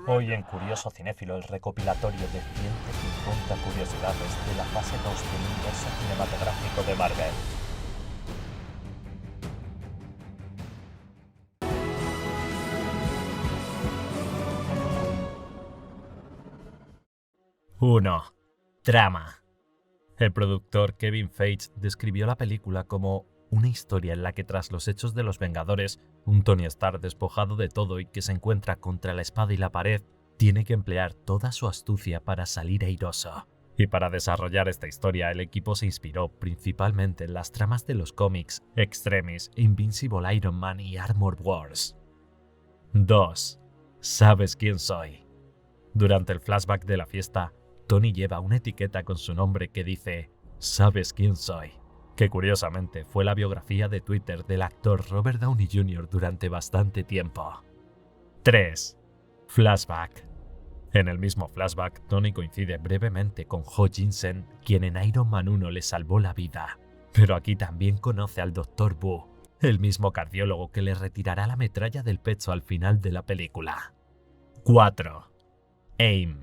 Hoy en Curioso Cinéfilo, el recopilatorio de 150 curiosidades de la fase 2 del universo cinematográfico de Marvel. ¡1! Trama. El productor Kevin Feige describió la película como una historia en la que tras los hechos de los Vengadores, un Tony Stark despojado de todo y que se encuentra contra la espada y la pared, tiene que emplear toda su astucia para salir airoso. Y para desarrollar esta historia, el equipo se inspiró principalmente en las tramas de los cómics Extremis, Invincible Iron Man y Armor Wars. 2. ¿Sabes quién soy? Durante el flashback de la fiesta, Tony lleva una etiqueta con su nombre que dice «¿Sabes quién soy?», que curiosamente fue la biografía de Twitter del actor Robert Downey Jr. durante bastante tiempo. 3. Flashback. En el mismo flashback, Tony coincide brevemente con Ho Jinsen, quien en Iron Man 1 le salvó la vida, pero aquí también conoce al Dr. Wu, el mismo cardiólogo que le retirará la metralla del pecho al final de la película. 4. AIM.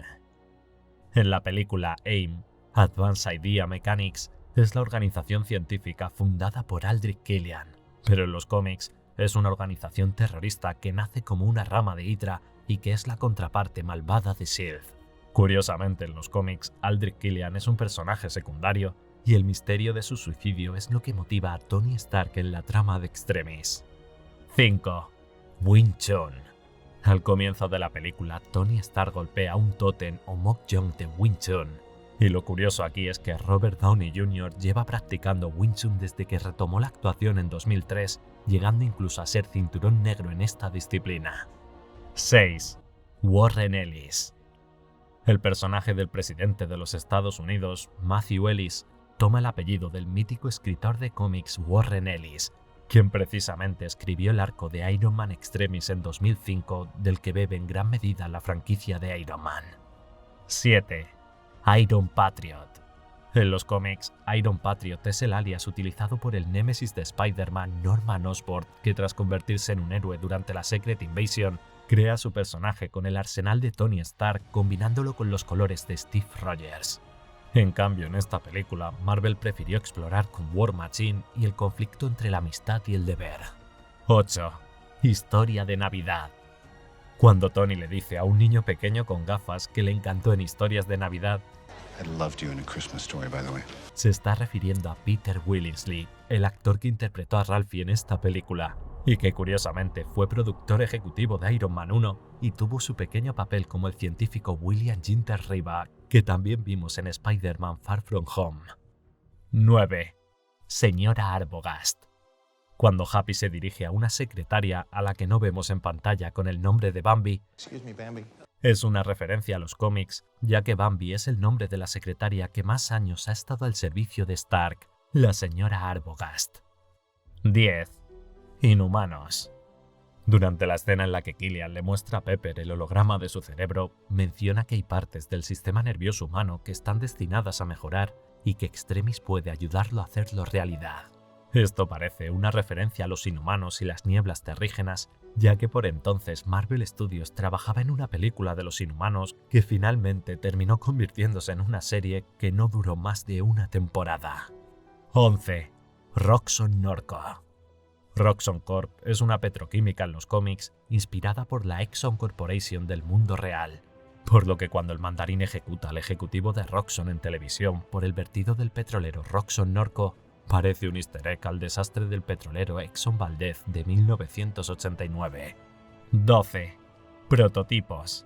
En la película AIM, Advanced Idea Mechanics, es la organización científica fundada por Aldrich Killian, pero en los cómics es una organización terrorista que nace como una rama de Hydra y que es la contraparte malvada de S.H.I.E.L.D. Curiosamente, en los cómics, Aldrich Killian es un personaje secundario y el misterio de su suicidio es lo que motiva a Tony Stark en la trama de Extremis. 5. Wing Chun. Al comienzo de la película, Tony Stark golpea un tótem o Mok-Jong de Wing Chun. Y lo curioso aquí es que Robert Downey Jr. lleva practicando Wing Chun desde que retomó la actuación en 2003, llegando incluso a ser cinturón negro en esta disciplina. 6. Warren Ellis. El personaje del presidente de los Estados Unidos, Matthew Ellis, toma el apellido del mítico escritor de cómics Warren Ellis, quien precisamente escribió el arco de Iron Man Extremis en 2005, del que bebe en gran medida la franquicia de Iron Man. 7. Iron Patriot. En los cómics, Iron Patriot es el alias utilizado por el némesis de Spider-Man, Norman Osborn, que tras convertirse en un héroe durante la Secret Invasion, crea su personaje con el arsenal de Tony Stark combinándolo con los colores de Steve Rogers. En cambio, en esta película, Marvel prefirió explorar con War Machine y el conflicto entre la amistad y el deber. 8. Historia de Navidad. Cuando Tony le dice a un niño pequeño con gafas que le encantó en Historias de Navidad, se está refiriendo a Peter Willingsley, el actor que interpretó a Ralphie en esta película, y que curiosamente fue productor ejecutivo de Iron Man 1 y tuvo su pequeño papel como el científico William Ginter Riva, que también vimos en Spider-Man Far From Home. 9. Señora Arbogast. Cuando Happy se dirige a una secretaria a la que no vemos en pantalla con el nombre de Bambi, es una referencia a los cómics, ya que Bambi es el nombre de la secretaria que más años ha estado al servicio de Stark, la señora Arbogast. 10. Inhumanos. Durante la escena en la que Killian le muestra a Pepper el holograma de su cerebro, menciona que hay partes del sistema nervioso humano que están destinadas a mejorar y que Extremis puede ayudarlo a hacerlo realidad. Esto parece una referencia a los Inhumanos y las nieblas terrígenas, ya que por entonces Marvel Studios trabajaba en una película de los Inhumanos que finalmente terminó convirtiéndose en una serie que no duró más de una temporada. 11. Roxxon Norco. Roxxon Corp es una petroquímica en los cómics inspirada por la Exxon Corporation del mundo real, por lo que cuando el mandarín ejecuta al ejecutivo de Roxxon en televisión por el vertido del petrolero Roxxon Norco, parece un easter egg al desastre del petrolero Exxon Valdez de 1989. 12. Prototipos.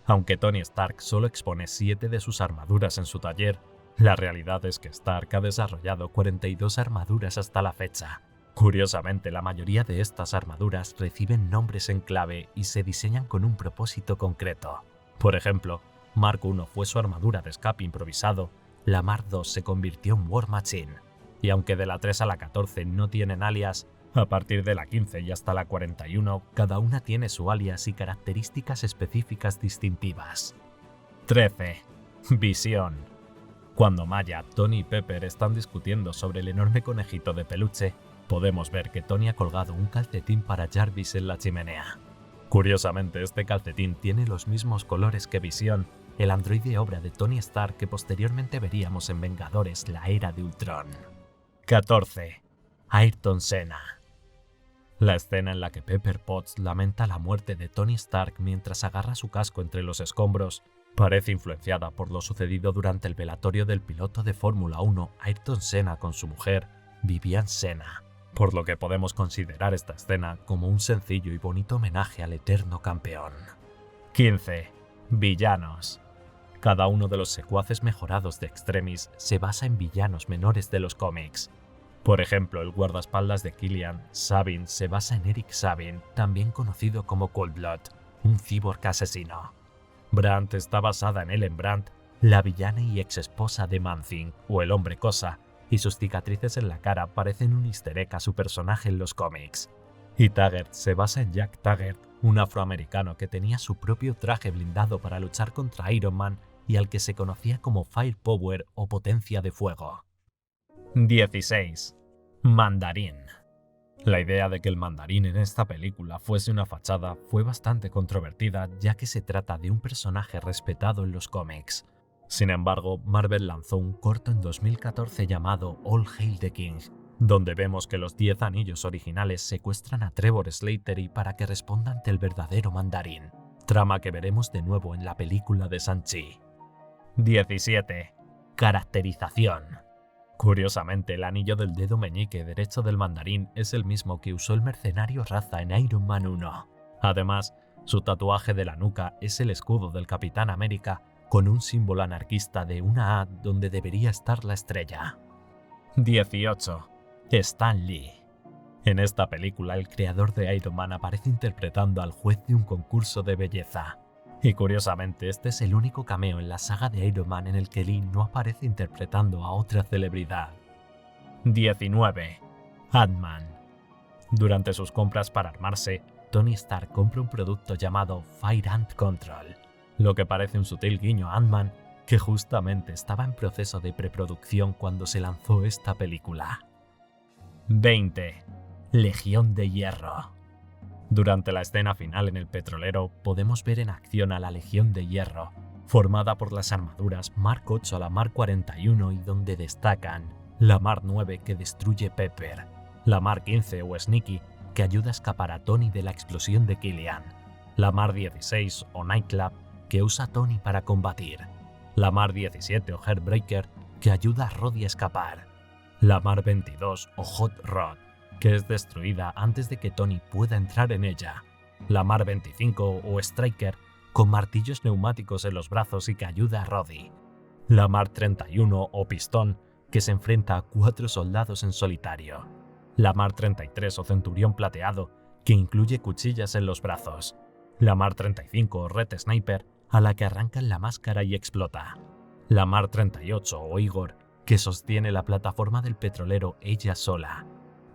Aunque Tony Stark solo expone 7 de sus armaduras en su taller, la realidad es que Stark ha desarrollado 42 armaduras hasta la fecha. Curiosamente, la mayoría de estas armaduras reciben nombres en clave y se diseñan con un propósito concreto. Por ejemplo, Mark I fue su armadura de escape improvisado, la Mark II se convirtió en War Machine, y aunque de la 3 a la 14 no tienen alias, a partir de la 15 y hasta la 41 cada una tiene su alias y características específicas distintivas. 13. Visión. Cuando Maya, Tony y Pepper están discutiendo sobre el enorme conejito de peluche, podemos ver que Tony ha colgado un calcetín para Jarvis en la chimenea. Curiosamente, este calcetín tiene los mismos colores que Visión, el androide obra de Tony Stark que posteriormente veríamos en Vengadores: La Era de Ultron. 14. Ayrton Senna. La escena en la que Pepper Potts lamenta la muerte de Tony Stark mientras agarra su casco entre los escombros parece influenciada por lo sucedido durante el velatorio del piloto de Fórmula 1 Ayrton Senna con su mujer, Vivian Senna, por lo que podemos considerar esta escena como un sencillo y bonito homenaje al eterno campeón. 15. Villanos. Cada uno de los secuaces mejorados de Extremis se basa en villanos menores de los cómics. Por ejemplo, el guardaespaldas de Killian, Sabin, se basa en Eric Sabin, también conocido como Coldblood, un cyborg asesino. Brandt está basada en Ellen Brandt, la villana y exesposa de Man-Thing, o el hombre cosa, y sus cicatrices en la cara parecen un easter egg a su personaje en los cómics. Y Taggart se basa en Jack Taggart, un afroamericano que tenía su propio traje blindado para luchar contra Iron Man y al que se conocía como Firepower o potencia de fuego. 16. Mandarín. La idea de que el mandarín en esta película fuese una fachada fue bastante controvertida, ya que se trata de un personaje respetado en los cómics. Sin embargo, Marvel lanzó un corto en 2014 llamado All Hail the King, donde vemos que los 10 anillos originales secuestran a Trevor Slattery para que responda ante el verdadero mandarín, trama que veremos de nuevo en la película de Shang-Chi. 17. Caracterización. Curiosamente, el anillo del dedo meñique derecho del mandarín es el mismo que usó el mercenario Raza en Iron Man 1. Además, su tatuaje de la nuca es el escudo del Capitán América con un símbolo anarquista de una A donde debería estar la estrella. 18. Stan Lee. En esta película, el creador de Iron Man aparece interpretando al juez de un concurso de belleza. Y curiosamente, este es el único cameo en la saga de Iron Man en el que Lee no aparece interpretando a otra celebridad. 19. Ant-Man. Durante sus compras para armarse, Tony Stark compra un producto llamado Fire Ant Control, lo que parece un sutil guiño a Ant-Man, que justamente estaba en proceso de preproducción cuando se lanzó esta película. 20. Legión de Hierro. Durante la escena final en el petrolero podemos ver en acción a la Legión de Hierro, formada por las armaduras Mark 8 a la Mark 41 y donde destacan la Mark 9 que destruye Pepper, la Mark 15 o Sneaky que ayuda a escapar a Tony de la explosión de Killian, la Mark 16 o Nightclub que usa Tony para combatir, la Mark 17 o Heartbreaker que ayuda a Rhodey a escapar, la Mark 22 o Hot Rod que es destruida antes de que Tony pueda entrar en ella, la Mark 25 o Striker con martillos neumáticos en los brazos y que ayuda a Rhodey, la Mark 31 o Pistón que se enfrenta a 4 soldados en solitario, la Mark 33 o Centurión Plateado que incluye cuchillas en los brazos, la Mark 35 o Red Sniper a la que arrancan la máscara y explota, la Mark 38 o Igor que sostiene la plataforma del petrolero ella sola,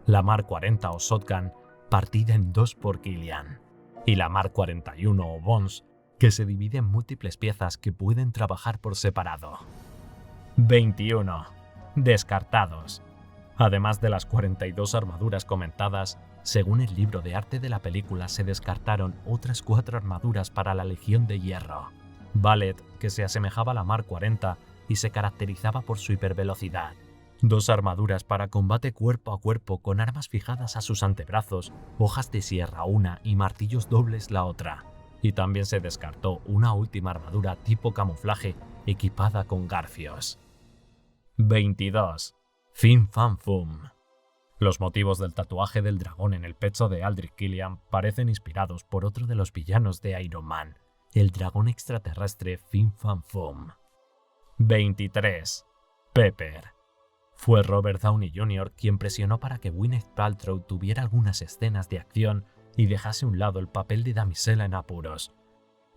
la Mark 40 o Shotgun, partida en 2 por Killian, y la Mark 41 o Bones, que se divide en múltiples piezas que pueden trabajar por separado. 21. Descartados. Además de las 42 armaduras comentadas, según el libro de arte de la película se descartaron otras 4 armaduras para la Legión de Hierro. Ballet, que se asemejaba a la Mark 40 y se caracterizaba por su hipervelocidad. 2 armaduras para combate cuerpo a cuerpo con armas fijadas a sus antebrazos, hojas de sierra una y martillos dobles la otra. Y también se descartó una última armadura tipo camuflaje equipada con garfios. 22. Fin Fan Fum. Los motivos del tatuaje del dragón en el pecho de Aldrich Killian parecen inspirados por otro de los villanos de Iron Man, el dragón extraterrestre Fin Fan Fum. 23. Pepper. Fue Robert Downey Jr. quien presionó para que Gwyneth Paltrow tuviera algunas escenas de acción y dejase a un lado el papel de damisela en apuros.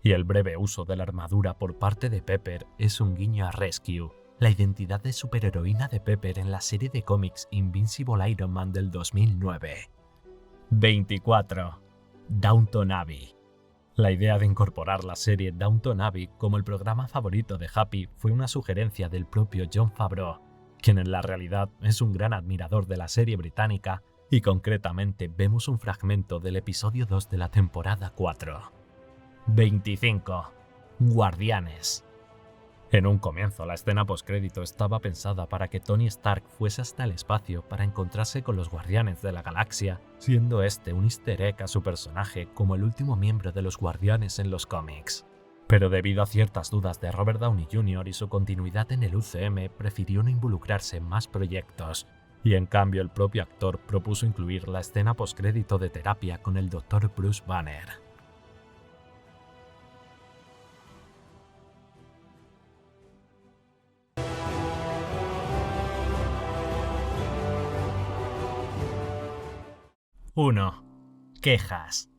Y el breve uso de la armadura por parte de Pepper es un guiño a Rescue, la identidad de superheroína de Pepper en la serie de cómics Invincible Iron Man del 2009. 24. Downton Abbey. La idea de incorporar la serie Downton Abbey como el programa favorito de Happy fue una sugerencia del propio Jon Favreau, quien en la realidad es un gran admirador de la serie británica y concretamente vemos un fragmento del episodio 2 de la temporada 4. 25. Guardianes. En un comienzo, la escena postcrédito estaba pensada para que Tony Stark fuese hasta el espacio para encontrarse con los Guardianes de la Galaxia, siendo este un easter egg a su personaje como el último miembro de los Guardianes en los cómics. Pero debido a ciertas dudas de Robert Downey Jr. y su continuidad en el UCM, prefirió no involucrarse en más proyectos, y en cambio el propio actor propuso incluir la escena postcrédito de terapia con el Dr. Bruce Banner. ¡1. Quejas.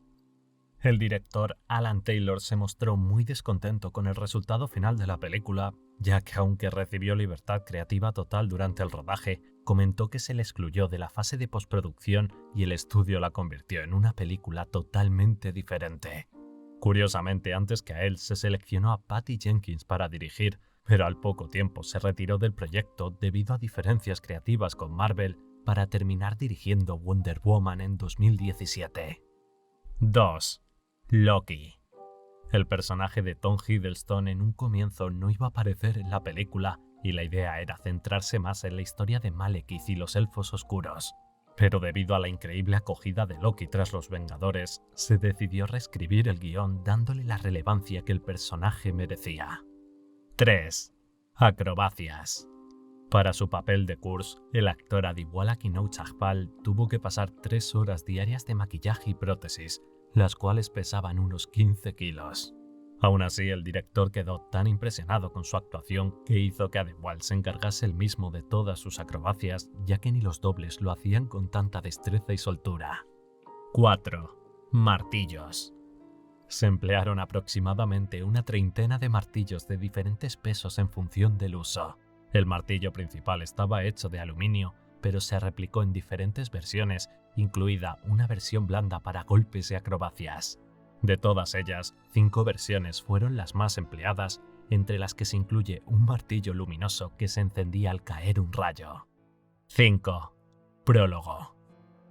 El director Alan Taylor se mostró muy descontento con el resultado final de la película, ya que aunque recibió libertad creativa total durante el rodaje, comentó que se le excluyó de la fase de postproducción y el estudio la convirtió en una película totalmente diferente. Curiosamente, antes que a él se seleccionó a Patty Jenkins para dirigir, pero al poco tiempo se retiró del proyecto debido a diferencias creativas con Marvel para terminar dirigiendo Wonder Woman en 2017. 2. Loki. El personaje de Tom Hiddleston en un comienzo no iba a aparecer en la película y la idea era centrarse más en la historia de Malekith y los Elfos Oscuros. Pero debido a la increíble acogida de Loki tras Los Vengadores, se decidió reescribir el guión dándole la relevancia que el personaje merecía. 3. Acrobacias. Para su papel de Kurz, el actor Adewale Akinau-Chagpal tuvo que pasar 3 horas diarias de maquillaje y prótesis, las cuales pesaban unos 15 kilos. Aún así, el director quedó tan impresionado con su actuación que hizo que Adewale se encargase él mismo de todas sus acrobacias, ya que ni los dobles lo hacían con tanta destreza y soltura. 4. Martillos. Se emplearon aproximadamente una treintena de martillos de diferentes pesos en función del uso. El martillo principal estaba hecho de aluminio, pero se replicó en diferentes versiones, incluida una versión blanda para golpes y acrobacias. De todas ellas, 5 versiones fueron las más empleadas, entre las que se incluye un martillo luminoso que se encendía al caer un rayo. 5. Prólogo.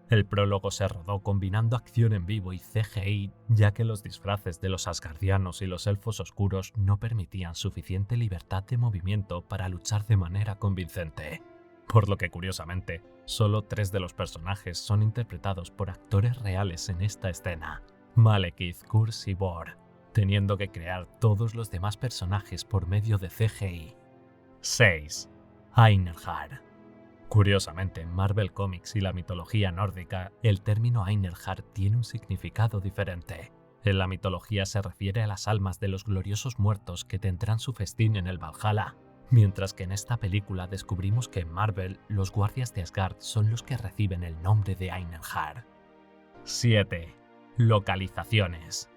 El prólogo se rodó combinando acción en vivo y CGI, ya que los disfraces de los asgardianos y los elfos oscuros no permitían suficiente libertad de movimiento para luchar de manera convincente. Por lo que, curiosamente, solo 3 de los personajes son interpretados por actores reales en esta escena: Malekith, Kurz y Bor, teniendo que crear todos los demás personajes por medio de CGI. 6. Einherjar. Curiosamente, en Marvel Comics y la mitología nórdica, el término Einherjar tiene un significado diferente. En la mitología se refiere a las almas de los gloriosos muertos que tendrán su festín en el Valhalla, mientras que en esta película descubrimos que en Marvel los guardias de Asgard son los que reciben el nombre de Einherjar. 7. Localizaciones.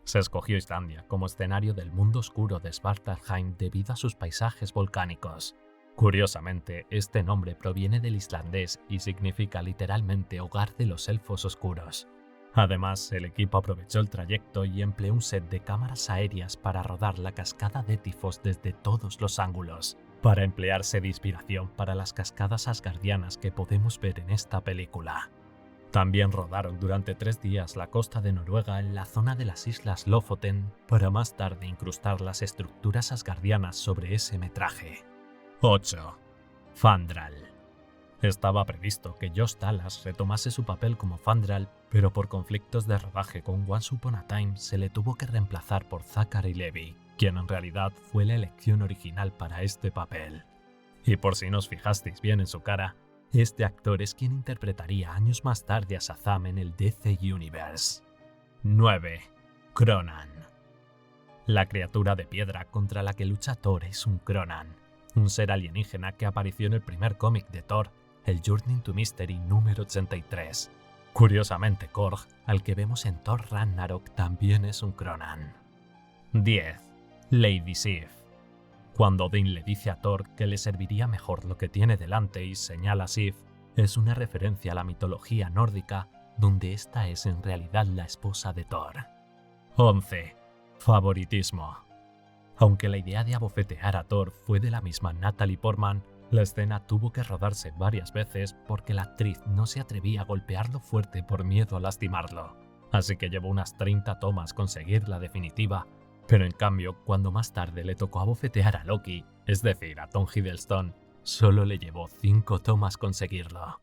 Se escogió Islandia como escenario del mundo oscuro de Svartalfheim debido a sus paisajes volcánicos. Curiosamente, este nombre proviene del islandés y significa literalmente hogar de los elfos oscuros. Además, el equipo aprovechó el trayecto y empleó un set de cámaras aéreas para rodar la cascada de Tifos desde todos los ángulos, para emplearse de inspiración para las cascadas asgardianas que podemos ver en esta película. También rodaron durante 3 días la costa de Noruega en la zona de las islas Lofoten, para más tarde incrustar las estructuras asgardianas sobre ese metraje. 8. Fandral. Estaba previsto que Josh Dallas retomase su papel como Fandral, pero por conflictos de rodaje con Once Upon a Time se le tuvo que reemplazar por Zachary Levi, quien en realidad fue la elección original para este papel. Y por si no os fijasteis bien en su cara, este actor es quien interpretaría años más tarde a Shazam en el DC Universe. 9. Kronan. La criatura de piedra contra la que lucha Thor es un Kronan, un ser alienígena que apareció en el primer cómic de Thor, el Journey into Mystery número 83. Curiosamente, Korg, al que vemos en Thor Ragnarok, también es un Kronan. 10. Lady Sif. Cuando Odin le dice a Thor que le serviría mejor lo que tiene delante y señala a Sif, es una referencia a la mitología nórdica, donde esta es en realidad la esposa de Thor. 11. Favoritismo. Aunque la idea de abofetear a Thor fue de la misma Natalie Portman, La escena tuvo que rodarse varias veces porque la actriz no se atrevía a golpearlo fuerte por miedo a lastimarlo, así que llevó unas 30 tomas conseguir la definitiva, pero en cambio, cuando más tarde le tocó abofetear a Loki, es decir, a Tom Hiddleston, solo le llevó 5 tomas conseguirlo.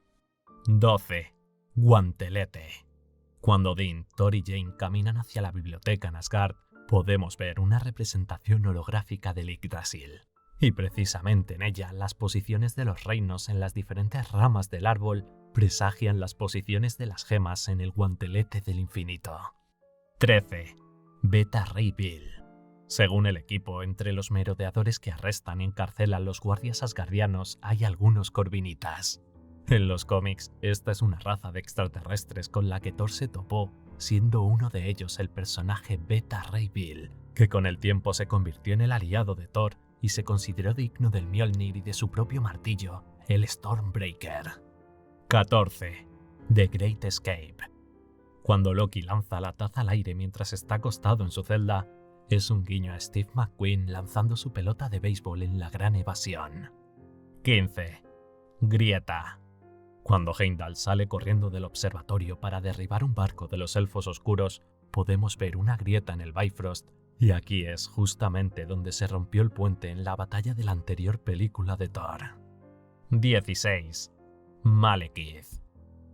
12. Guantelete. Cuando Odín, Thor y Jane caminan hacia la biblioteca en Asgard, podemos ver una representación holográfica del Yggdrasil. Y precisamente en ella, las posiciones de los reinos en las diferentes ramas del árbol presagian las posiciones de las gemas en el guantelete del infinito. 13. Beta Ray Bill. Según el equipo, entre los merodeadores que arrestan y encarcelan los guardias asgardianos hay algunos corvinitas. En los cómics, esta es una raza de extraterrestres con la que Thor se topó, siendo uno de ellos el personaje Beta Ray Bill, que con el tiempo se convirtió en el aliado de Thor y se consideró digno del Mjolnir y de su propio martillo, el Stormbreaker. 14. The Great Escape. Cuando Loki lanza la taza al aire mientras está acostado en su celda, es un guiño a Steve McQueen lanzando su pelota de béisbol en La Gran Evasión. 15. Grieta. Cuando Heimdall sale corriendo del observatorio para derribar un barco de los elfos oscuros, podemos ver una grieta en el Bifrost, y aquí es justamente donde se rompió el puente en la batalla de la anterior película de Thor. 16. Malekith.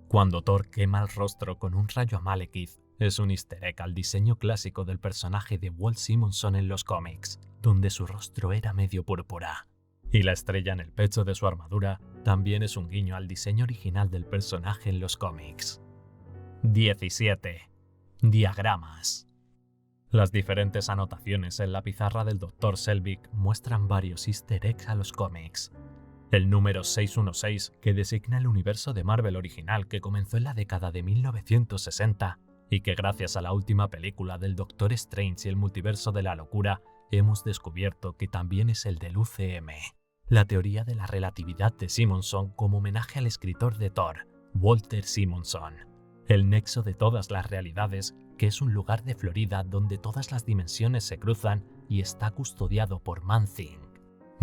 Cuando Thor quema el rostro con un rayo a Malekith, es un easter egg al diseño clásico del personaje de Walt Simonson en los cómics, donde su rostro era medio púrpura. Y la estrella en el pecho de su armadura también es un guiño al diseño original del personaje en los cómics. 17. Diagramas. Las diferentes anotaciones en la pizarra del Dr. Selvig muestran varios easter eggs a los cómics. El número 616, que designa el universo de Marvel original que comenzó en la década de 1960 y que gracias a la última película del Doctor Strange y el multiverso de la locura hemos descubierto que también es el del UCM. La teoría de la relatividad de Simonson como homenaje al escritor de Thor, Walter Simonson. El nexo de todas las realidades, que es un lugar de Florida donde todas las dimensiones se cruzan y está custodiado por Man-Thing.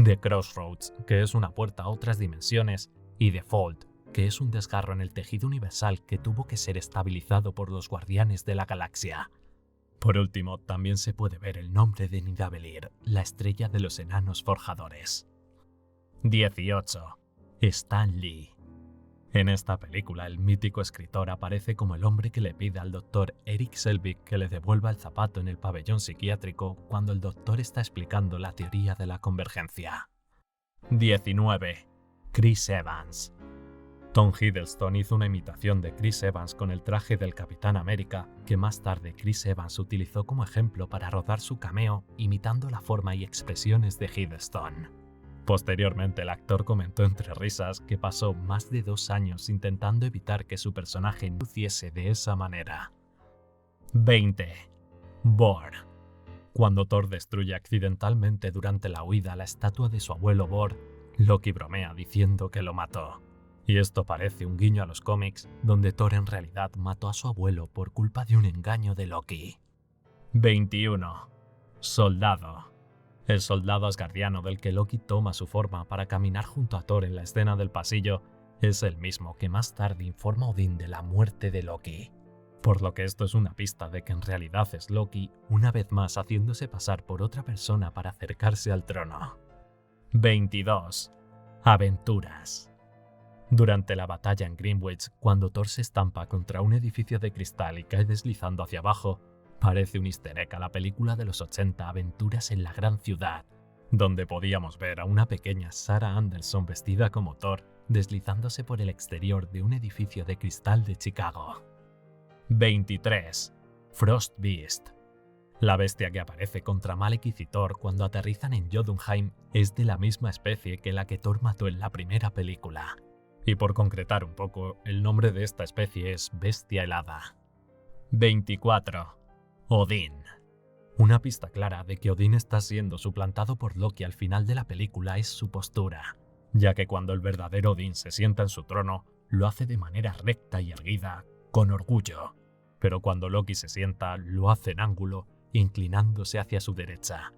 The Crossroads, que es una puerta a otras dimensiones, y The Fold, que es un desgarro en el tejido universal que tuvo que ser estabilizado por los Guardianes de la Galaxia. Por último, también se puede ver el nombre de Nidavellir, la estrella de los enanos forjadores. 18. Stan Lee. En esta película, el mítico escritor aparece como el hombre que le pide al Dr. Erik Selvig que le devuelva el zapato en el pabellón psiquiátrico cuando el doctor está explicando la teoría de la convergencia. 19. Chris Evans. Tom Hiddleston hizo una imitación de Chris Evans con el traje del Capitán América, que más tarde Chris Evans utilizó como ejemplo para rodar su cameo, imitando la forma y expresiones de Hiddleston. Posteriormente, el actor comentó entre risas que pasó más de 2 años intentando evitar que su personaje luciese de esa manera. 20. Bor. Cuando Thor destruye accidentalmente durante la huida la estatua de su abuelo Bor, Loki bromea diciendo que lo mató. Y esto parece un guiño a los cómics, donde Thor en realidad mató a su abuelo por culpa de un engaño de Loki. 21. Soldado. El soldado asgardiano del que Loki toma su forma para caminar junto a Thor en la escena del pasillo es el mismo que más tarde informa a Odín de la muerte de Loki. Por lo que esto es una pista de que en realidad es Loki, una vez más haciéndose pasar por otra persona para acercarse al trono. 22. Aventuras. Durante la batalla en Greenwich, cuando Thor se estampa contra un edificio de cristal y cae deslizando hacia abajo, parece un easter egg a la película de los 80 Aventuras en la Gran Ciudad, donde podíamos ver a una pequeña Sarah Anderson vestida como Thor deslizándose por el exterior de un edificio de cristal de Chicago. 23. Frost Beast. La bestia que aparece contra Malekith y Thor cuando aterrizan en Jotunheim es de la misma especie que la que Thor mató en la primera película. Y por concretar un poco, el nombre de esta especie es Bestia Helada. 24. Odín. Una pista clara de que Odín está siendo suplantado por Loki al final de la película es su postura, ya que cuando el verdadero Odín se sienta en su trono, lo hace de manera recta y erguida, con orgullo, pero cuando Loki se sienta, lo hace en ángulo, inclinándose hacia su derecha.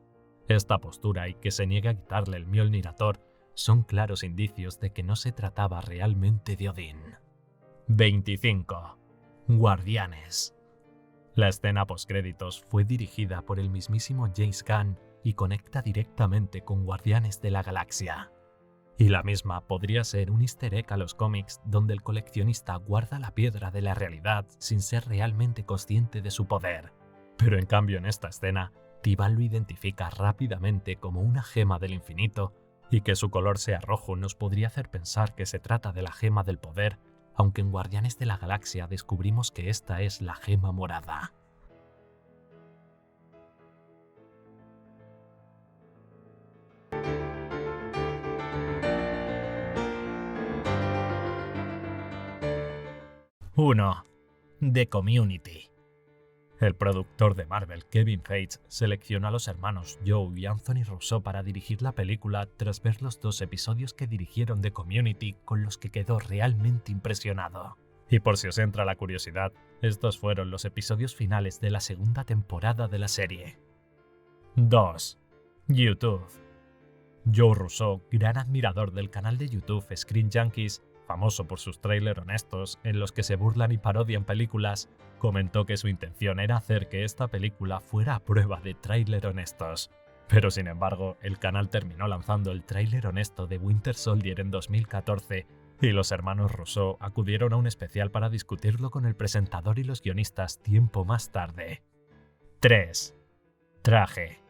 Esta postura y que se niega a quitarle el Mjolnir a Thor son claros indicios de que no se trataba realmente de Odín. 25. Guardianes. La escena postcréditos fue dirigida por el mismísimo James Gunn y conecta directamente con Guardianes de la Galaxia. Y la misma podría ser un easter egg a los cómics donde el coleccionista guarda la piedra de la realidad sin ser realmente consciente de su poder. Pero en cambio en esta escena, Tiban lo identifica rápidamente como una gema del infinito, y que su color sea rojo nos podría hacer pensar que se trata de la gema del poder, aunque en Guardianes de la Galaxia descubrimos que esta es la gema morada. ¡1! The Community. El productor de Marvel, Kevin Feige, seleccionó a los hermanos Joe y Anthony Russo para dirigir la película tras ver los 2 episodios que dirigieron de Community, con los que quedó realmente impresionado. Y por si os entra la curiosidad, estos fueron los episodios finales de la 2ª temporada de la serie. 2. YouTube. Joe Russo, gran admirador del canal de YouTube Screen Junkies, famoso por sus trailers honestos en los que se burlan y parodian películas, comentó que su intención era hacer que esta película fuera a prueba de tráiler honestos. Pero sin embargo, el canal terminó lanzando el tráiler honesto de Winter Soldier en 2014 y los hermanos Russo acudieron a un especial para discutirlo con el presentador y los guionistas tiempo más tarde. 3. Traje.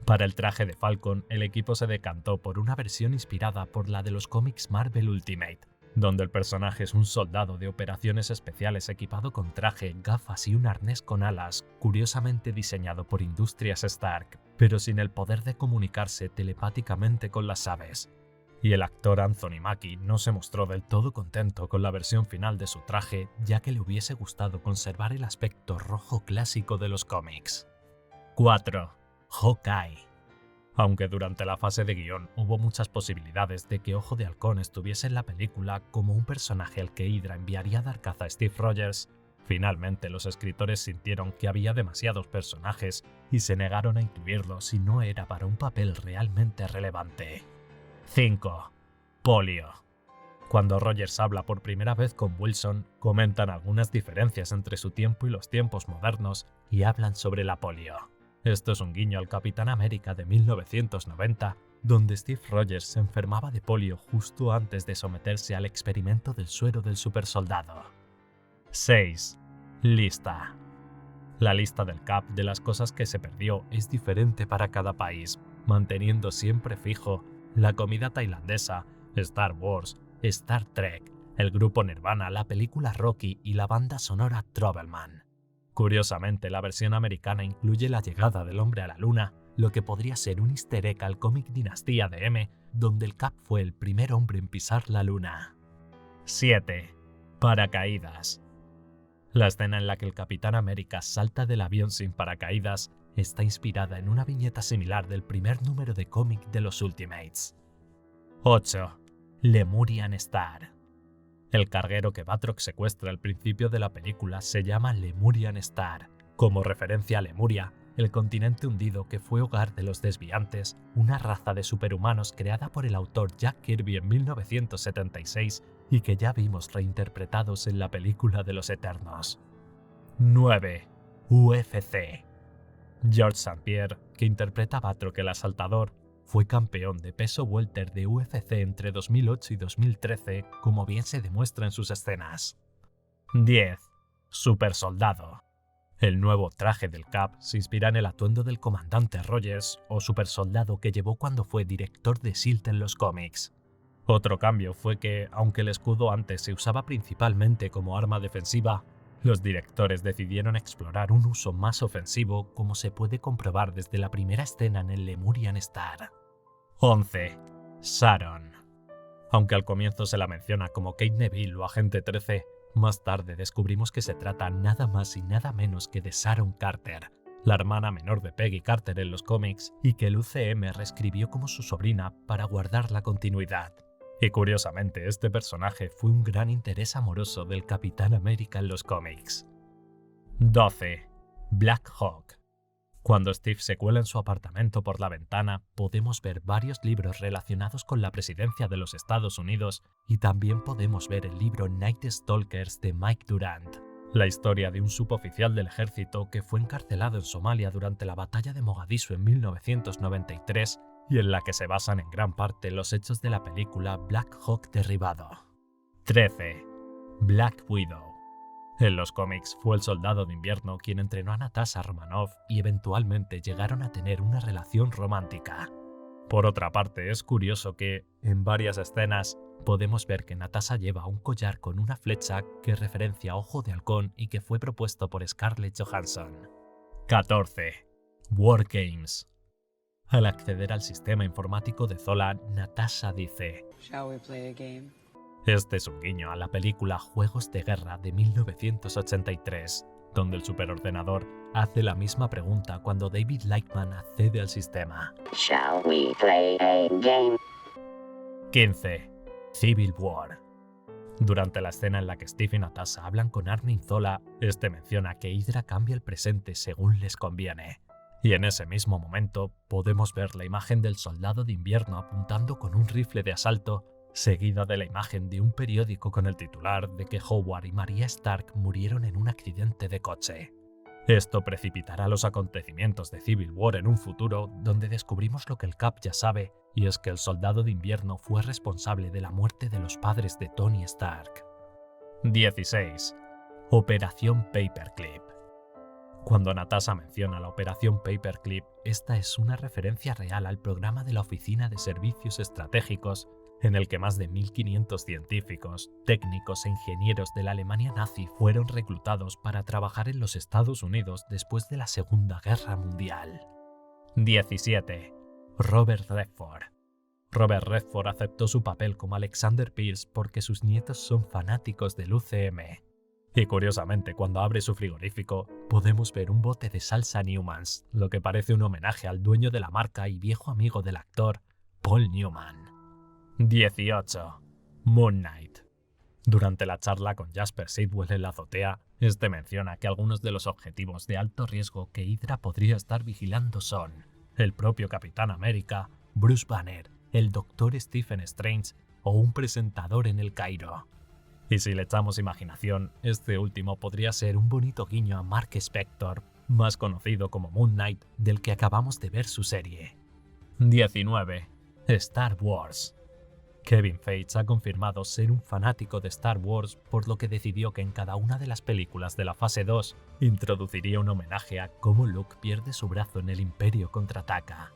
Para el traje de Falcon, el equipo se decantó por una versión inspirada por la de los cómics Marvel Ultimate, donde el personaje es un soldado de operaciones especiales equipado con traje, gafas y un arnés con alas, curiosamente diseñado por Industrias Stark, pero sin el poder de comunicarse telepáticamente con las aves. Y el actor Anthony Mackie no se mostró del todo contento con la versión final de su traje, ya que le hubiese gustado conservar el aspecto rojo clásico de los cómics. 4. Hawkeye. Aunque durante la fase de guión hubo muchas posibilidades de que Ojo de Halcón estuviese en la película como un personaje al que Hydra enviaría a dar caza a Steve Rogers, finalmente los escritores sintieron que había demasiados personajes y se negaron a incluirlo si no era para un papel realmente relevante. 5. Polio. Cuando Rogers habla por primera vez con Wilson, comentan algunas diferencias entre su tiempo y los tiempos modernos y hablan sobre la polio. Esto es un guiño al Capitán América de 1990, donde Steve Rogers se enfermaba de polio justo antes de someterse al experimento del suero del supersoldado. 6. Lista. La lista del Cap de las cosas que se perdió es diferente para cada país, manteniendo siempre fijo la comida tailandesa, Star Wars, Star Trek, el grupo Nirvana, la película Rocky y la banda sonora Troubleman. Curiosamente, la versión americana incluye la llegada del hombre a la luna, lo que podría ser un easter egg al cómic Dinastía de M, donde el Cap fue el primer hombre en pisar la luna. 7. Paracaídas. La escena en la que el Capitán América salta del avión sin paracaídas está inspirada en una viñeta similar del primer número de cómic de los Ultimates. 8. Lemurian Star. El carguero que Batroc secuestra al principio de la película se llama Lemurian Star, como referencia a Lemuria, el continente hundido que fue hogar de los Desviantes, una raza de superhumanos creada por el autor Jack Kirby en 1976 y que ya vimos reinterpretados en la película de los Eternos. 9. UFC. George St. Pierre, que interpreta a Batroc el Asaltador, fue campeón de peso welter de UFC entre 2008 y 2013, como bien se demuestra en sus escenas. 10. Supersoldado. El nuevo traje del Cap se inspira en el atuendo del comandante Rogers o supersoldado que llevó cuando fue director de S.H.I.E.L.D. en los cómics. Otro cambio fue que, aunque el escudo antes se usaba principalmente como arma defensiva, los directores decidieron explorar un uso más ofensivo, como se puede comprobar desde la primera escena en el Lemurian Star. 11. Sharon. Aunque al comienzo se la menciona como Kate Neville o Agente 13, más tarde descubrimos que se trata nada más y nada menos que de Sharon Carter, la hermana menor de Peggy Carter en los cómics y que el UCM reescribió como su sobrina para guardar la continuidad. Y curiosamente, este personaje fue un gran interés amoroso del Capitán América en los cómics. 12. Black Hawk. Cuando Steve se cuela en su apartamento por la ventana, podemos ver varios libros relacionados con la presidencia de los Estados Unidos y también podemos ver el libro Night Stalkers de Mike Durant, la historia de un suboficial del ejército que fue encarcelado en Somalia durante la batalla de Mogadishu en 1993 y en la que se basan en gran parte los hechos de la película Black Hawk Derribado. 13. Black Widow. En los cómics fue el Soldado de Invierno quien entrenó a Natasha Romanoff y eventualmente llegaron a tener una relación romántica. Por otra parte, es curioso que, en varias escenas, podemos ver que Natasha lleva un collar con una flecha que referencia a Ojo de Halcón y que fue propuesto por Scarlett Johansson. 14. War Games. Al acceder al sistema informático de Zola, Natasha dice: Shall we play a game? Este es un guiño a la película Juegos de Guerra de 1983, donde el superordenador hace la misma pregunta cuando David Lightman accede al sistema. Shall we play a game? 15. Civil War. Durante la escena en la que Steve y Natasha hablan con Arnim Zola, este menciona que Hydra cambia el presente según les conviene. Y en ese mismo momento podemos ver la imagen del Soldado de Invierno apuntando con un rifle de asalto, seguida de la imagen de un periódico con el titular de que Howard y Maria Stark murieron en un accidente de coche. Esto precipitará los acontecimientos de Civil War en un futuro donde descubrimos lo que el Cap ya sabe, y es que el Soldado de Invierno fue responsable de la muerte de los padres de Tony Stark. 16. Operación Paperclip. Cuando Natasha menciona la Operación Paperclip, esta es una referencia real al programa de la Oficina de Servicios Estratégicos, en el que más de 1500 científicos, técnicos e ingenieros de la Alemania nazi fueron reclutados para trabajar en los Estados Unidos después de la Segunda Guerra Mundial. 17. Robert Redford. Robert Redford aceptó su papel como Alexander Pierce porque sus nietos son fanáticos del UCM. Y curiosamente, cuando abre su frigorífico, podemos ver un bote de salsa Newmans, lo que parece un homenaje al dueño de la marca y viejo amigo del actor, Paul Newman. 18. Moon Knight. Durante la charla con Jasper Sitwell en la azotea, este menciona que algunos de los objetivos de alto riesgo que Hydra podría estar vigilando son el propio Capitán América, Bruce Banner, el Dr. Stephen Strange o un presentador en el Cairo. Y si le echamos imaginación, este último podría ser un bonito guiño a Mark Spector, más conocido como Moon Knight, del que acabamos de ver su serie. 19. Star Wars. Kevin Feige ha confirmado ser un fanático de Star Wars, por lo que decidió que en cada una de las películas de la fase 2 introduciría un homenaje a cómo Luke pierde su brazo en el Imperio contraataca.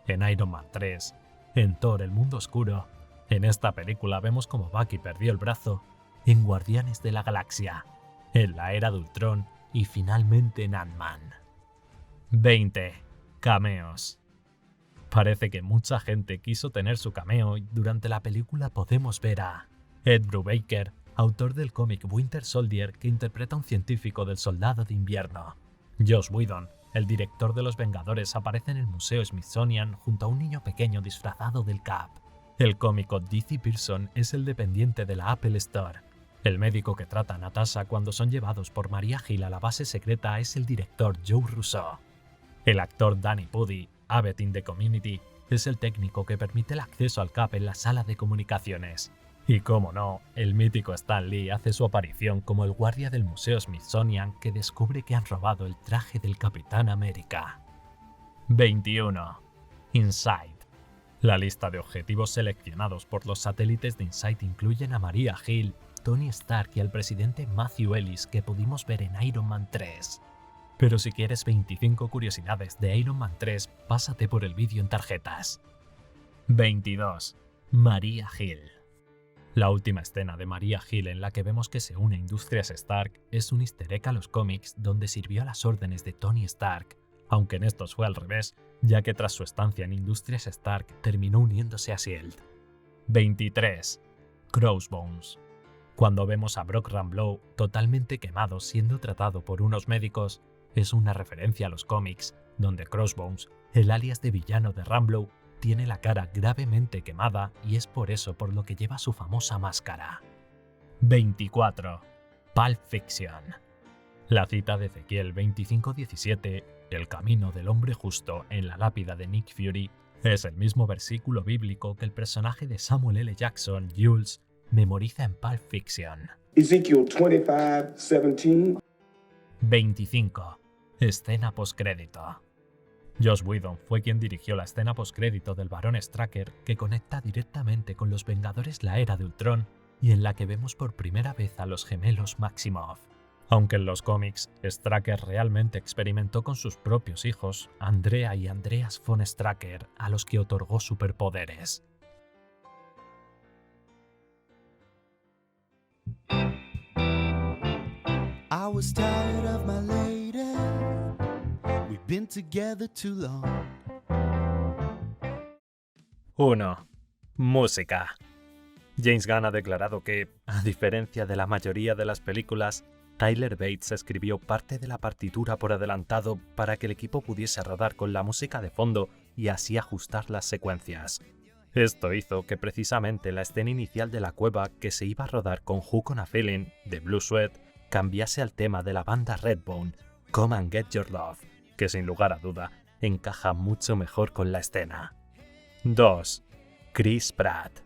En Iron Man 3, en Thor el Mundo Oscuro, en esta película vemos cómo Bucky perdió el brazo, en Guardianes de la Galaxia, en la Era de Ultron y finalmente en Ant-Man. 20. Cameos. Parece que mucha gente quiso tener su cameo y durante la película podemos ver a Ed Brubaker, autor del cómic Winter Soldier que interpreta a un científico del Soldado de Invierno. Joss Whedon, el director de Los Vengadores, aparece en el Museo Smithsonian junto a un niño pequeño disfrazado del Cap. El cómico D.C. Pearson es el dependiente de la Apple Store. El médico que trata a Natasha cuando son llevados por Maria Hill a la base secreta es el director Joe Russo. El actor Danny Pudi, Abbott in the Community, es el técnico que permite el acceso al Cap en la sala de comunicaciones. Y cómo no, el mítico Stan Lee hace su aparición como el guardia del Museo Smithsonian que descubre que han robado el traje del Capitán América. 21. InSight. La lista de objetivos seleccionados por los satélites de InSight incluyen a Maria Hill, Tony Stark y al presidente Matthew Ellis que pudimos ver en Iron Man 3. Pero si quieres 25 curiosidades de Iron Man 3, pásate por el vídeo en tarjetas. 22. Maria Hill. La última escena de Maria Hill en la que vemos que se une a Industrias Stark es un easter egg a los cómics donde sirvió a las órdenes de Tony Stark, aunque en estos fue al revés, ya que tras su estancia en Industrias Stark terminó uniéndose a S.H.I.E.L.D. 23. Crossbones. Cuando vemos a Brock Rambeau totalmente quemado siendo tratado por unos médicos, es una referencia a los cómics, donde Crossbones, el alias de villano de Rambeau, tiene la cara gravemente quemada y es por eso por lo que lleva su famosa máscara. 24. Pulp Fiction. La cita de Ezequiel 25:17, el camino del hombre justo en la lápida de Nick Fury, es el mismo versículo bíblico que el personaje de Samuel L. Jackson, Jules, memoriza en Pulp Fiction. Ezekiel 25:17. 25. Escena postcrédito. Joss Whedon fue quien dirigió la escena postcrédito del Barón Strucker, que conecta directamente con los Vengadores La Era de Ultron y en la que vemos por primera vez a los gemelos Maximoff. Aunque en los cómics, Strucker realmente experimentó con sus propios hijos, Andrea y Andreas von Strucker, a los que otorgó superpoderes. I was tired of my lady. We've been together too long. 1. Música. James Gunn ha declarado que, a diferencia de la mayoría de las películas, Tyler Bates escribió parte de la partitura por adelantado para que el equipo pudiese rodar con la música de fondo y así ajustar las secuencias. Esto hizo que precisamente la escena inicial de la cueva que se iba a rodar con Hook on a Feeling de Blue Sweat cambiase al tema de la banda Redbone, Come and Get Your Love, que sin lugar a duda encaja mucho mejor con la escena. 2. Chris Pratt.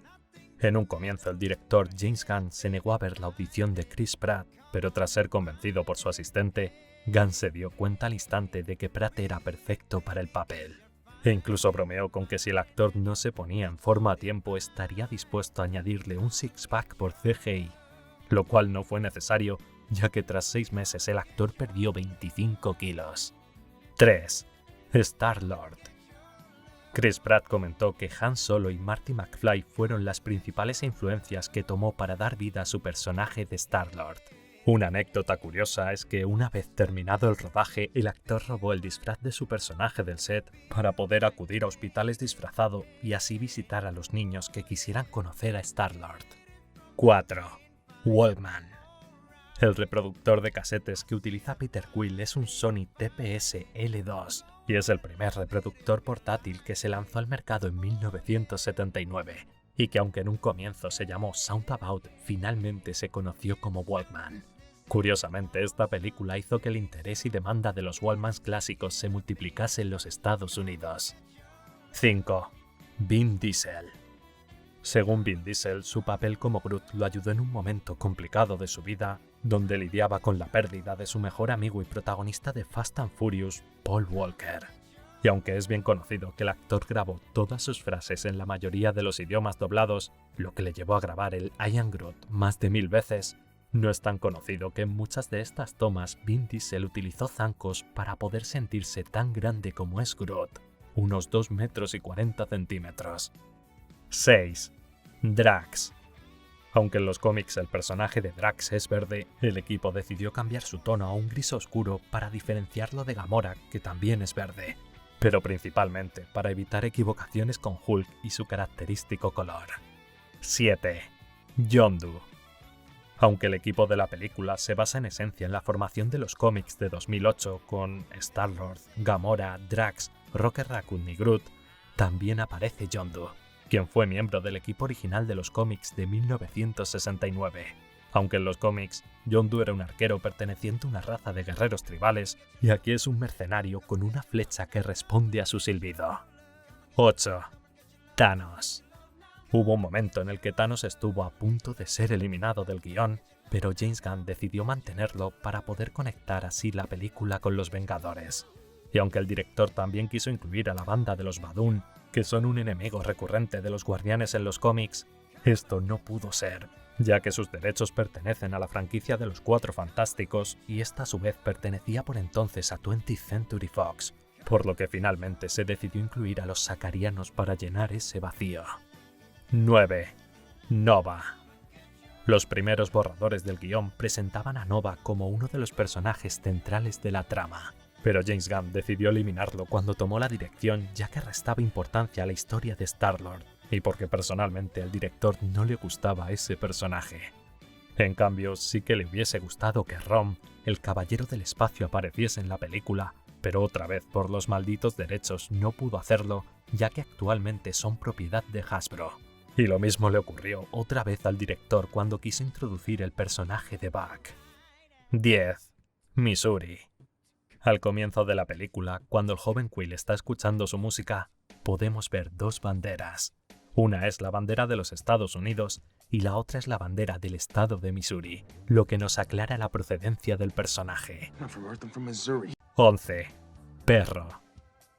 En un comienzo el director James Gunn se negó a ver la audición de Chris Pratt, pero tras ser convencido por su asistente, Gunn se dio cuenta al instante de que Pratt era perfecto para el papel. E incluso bromeó con que si el actor no se ponía en forma a tiempo estaría dispuesto a añadirle un six-pack por CGI, lo cual no fue necesario, ya que tras 6 meses el actor perdió 25 kilos. 3. Star-Lord. Chris Pratt comentó que Han Solo y Marty McFly fueron las principales influencias que tomó para dar vida a su personaje de Star-Lord. Una anécdota curiosa es que una vez terminado el rodaje, el actor robó el disfraz de su personaje del set para poder acudir a hospitales disfrazado y así visitar a los niños que quisieran conocer a Star-Lord. 4. Walkman. El reproductor de casetes que utiliza Peter Quill es un Sony TPS L2 y es el primer reproductor portátil que se lanzó al mercado en 1979 y que aunque en un comienzo se llamó Soundabout, finalmente se conoció como Walkman. Curiosamente, esta película hizo que el interés y demanda de los Walkmans clásicos se multiplicase en los Estados Unidos. 5. Vin Diesel. Según Vin Diesel, su papel como Groot lo ayudó en un momento complicado de su vida, donde lidiaba con la pérdida de su mejor amigo y protagonista de Fast and Furious, Paul Walker. Y aunque es bien conocido que el actor grabó todas sus frases en la mayoría de los idiomas doblados, lo que le llevó a grabar el I Am Groot más de 1000 veces, no es tan conocido que en muchas de estas tomas Vin Diesel utilizó zancos para poder sentirse tan grande como es Groot, unos 2,40 metros. 6. Drax. Aunque en los cómics el personaje de Drax es verde, el equipo decidió cambiar su tono a un gris oscuro para diferenciarlo de Gamora, que también es verde, pero principalmente para evitar equivocaciones con Hulk y su característico color. 7. Yondu. Aunque el equipo de la película se basa en esencia en la formación de los cómics de 2008 con Star-Lord, Gamora, Drax, Rocket Raccoon y Groot, también aparece Yondu, quien fue miembro del equipo original de los cómics de 1969. Aunque en los cómics, Yondu era un arquero perteneciente a una raza de guerreros tribales, y aquí es un mercenario con una flecha que responde a su silbido. 8. Thanos. Hubo un momento en el que Thanos estuvo a punto de ser eliminado del guión, pero James Gunn decidió mantenerlo para poder conectar así la película con los Vengadores. Y aunque el director también quiso incluir a la banda de los Badoon, que son un enemigo recurrente de los Guardianes en los cómics, esto no pudo ser, ya que sus derechos pertenecen a la franquicia de los Cuatro Fantásticos y esta a su vez pertenecía por entonces a 20th Century Fox, por lo que finalmente se decidió incluir a los Sacarianos para llenar ese vacío. 9. Nova. Los primeros borradores del guión presentaban a Nova como uno de los personajes centrales de la trama, pero James Gunn decidió eliminarlo cuando tomó la dirección, ya que restaba importancia a la historia de Star-Lord y porque personalmente al director no le gustaba ese personaje. En cambio, sí que le hubiese gustado que Rom, el caballero del espacio, apareciese en la película, pero otra vez por los malditos derechos no pudo hacerlo, ya que actualmente son propiedad de Hasbro. Y lo mismo le ocurrió otra vez al director cuando quiso introducir el personaje de Buck. 10. Missouri. Al comienzo de la película, cuando el joven Quill está escuchando su música, podemos ver dos banderas. Una es la bandera de los Estados Unidos y la otra es la bandera del estado de Missouri, lo que nos aclara la procedencia del personaje. 11. Perro.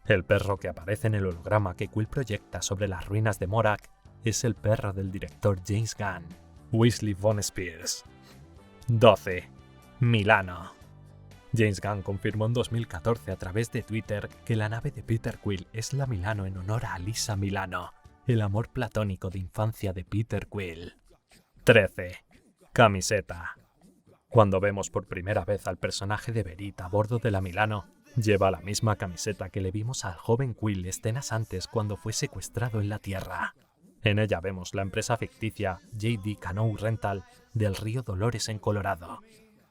El perro que aparece en el holograma que Quill proyecta sobre las ruinas de Morak es el perro del director James Gunn, Wesley Von Spears. 12. Milano. James Gunn confirmó en 2014 a través de Twitter que la nave de Peter Quill es la Milano en honor a Alyssa Milano, el amor platónico de infancia de Peter Quill. 13. Camiseta. Cuando vemos por primera vez al personaje de Berit a bordo de la Milano, lleva la misma camiseta que le vimos al joven Quill escenas antes cuando fue secuestrado en la Tierra. En ella vemos la empresa ficticia J.D. Canoe Rental del río Dolores en Colorado.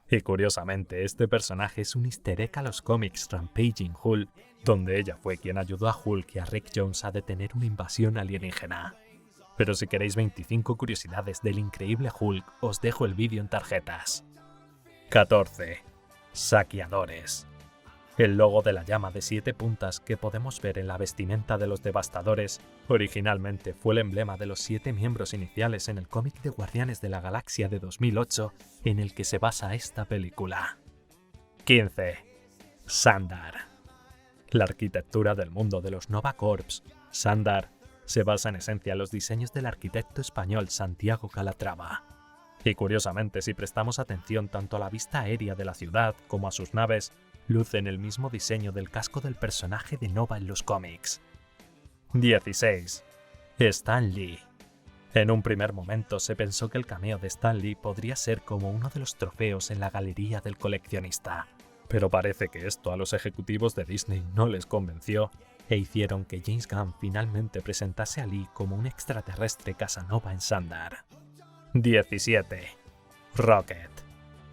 Y curiosamente, este personaje es un easter egg a los cómics Rampaging Hulk, donde ella fue quien ayudó a Hulk y a Rick Jones a detener una invasión alienígena. Pero si queréis 25 curiosidades del increíble Hulk, os dejo el vídeo en tarjetas. 14. Saqueadores. El logo de la llama de 7 puntas que podemos ver en la vestimenta de los Devastadores originalmente fue el emblema de los 7 miembros iniciales en el cómic de Guardianes de la Galaxia de 2008 en el que se basa esta película. 15. Sandar. La arquitectura del mundo de los Nova Corps, Sandar, se basa en esencia en los diseños del arquitecto español Santiago Calatrava. Y curiosamente, si prestamos atención tanto a la vista aérea de la ciudad como a sus naves, lucen el mismo diseño del casco del personaje de Nova en los cómics. 16. Stan Lee. En un primer momento se pensó que el cameo de Stan Lee podría ser como uno de los trofeos en la galería del coleccionista, pero parece que esto a los ejecutivos de Disney no les convenció e hicieron que James Gunn finalmente presentase a Lee como un extraterrestre Casanova en Sandar. 17. Rocket.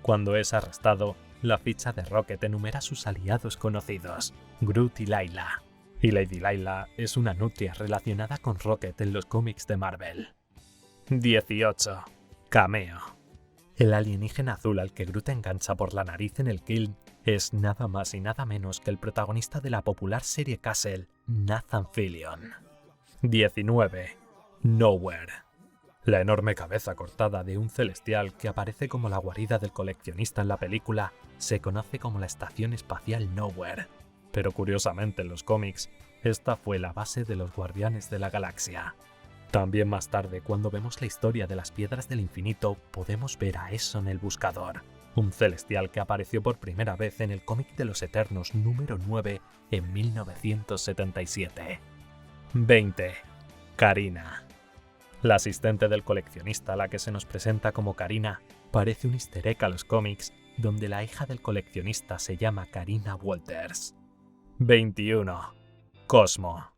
Cuando es arrestado, la ficha de Rocket enumera sus aliados conocidos, Groot y Layla. Y Lady Layla es una nutria relacionada con Rocket en los cómics de Marvel. 18. Cameo. El alienígena azul al que Groot engancha por la nariz en el Kiln es nada más y nada menos que el protagonista de la popular serie Castle, Nathan Fillion. 19. Nowhere. La enorme cabeza cortada de un celestial que aparece como la guarida del coleccionista en la película se conoce como la Estación Espacial Nowhere, pero curiosamente en los cómics, esta fue la base de los Guardianes de la Galaxia. También más tarde, cuando vemos la historia de las Piedras del Infinito, podemos ver a Eson el Buscador, un celestial que apareció por primera vez en el cómic de los Eternos número 9 en 1977. 20. Karina. La asistente del coleccionista, la que se nos presenta como Karina, parece un easter egg a los cómics, donde la hija del coleccionista se llama Karina Walters. 21. Cosmo.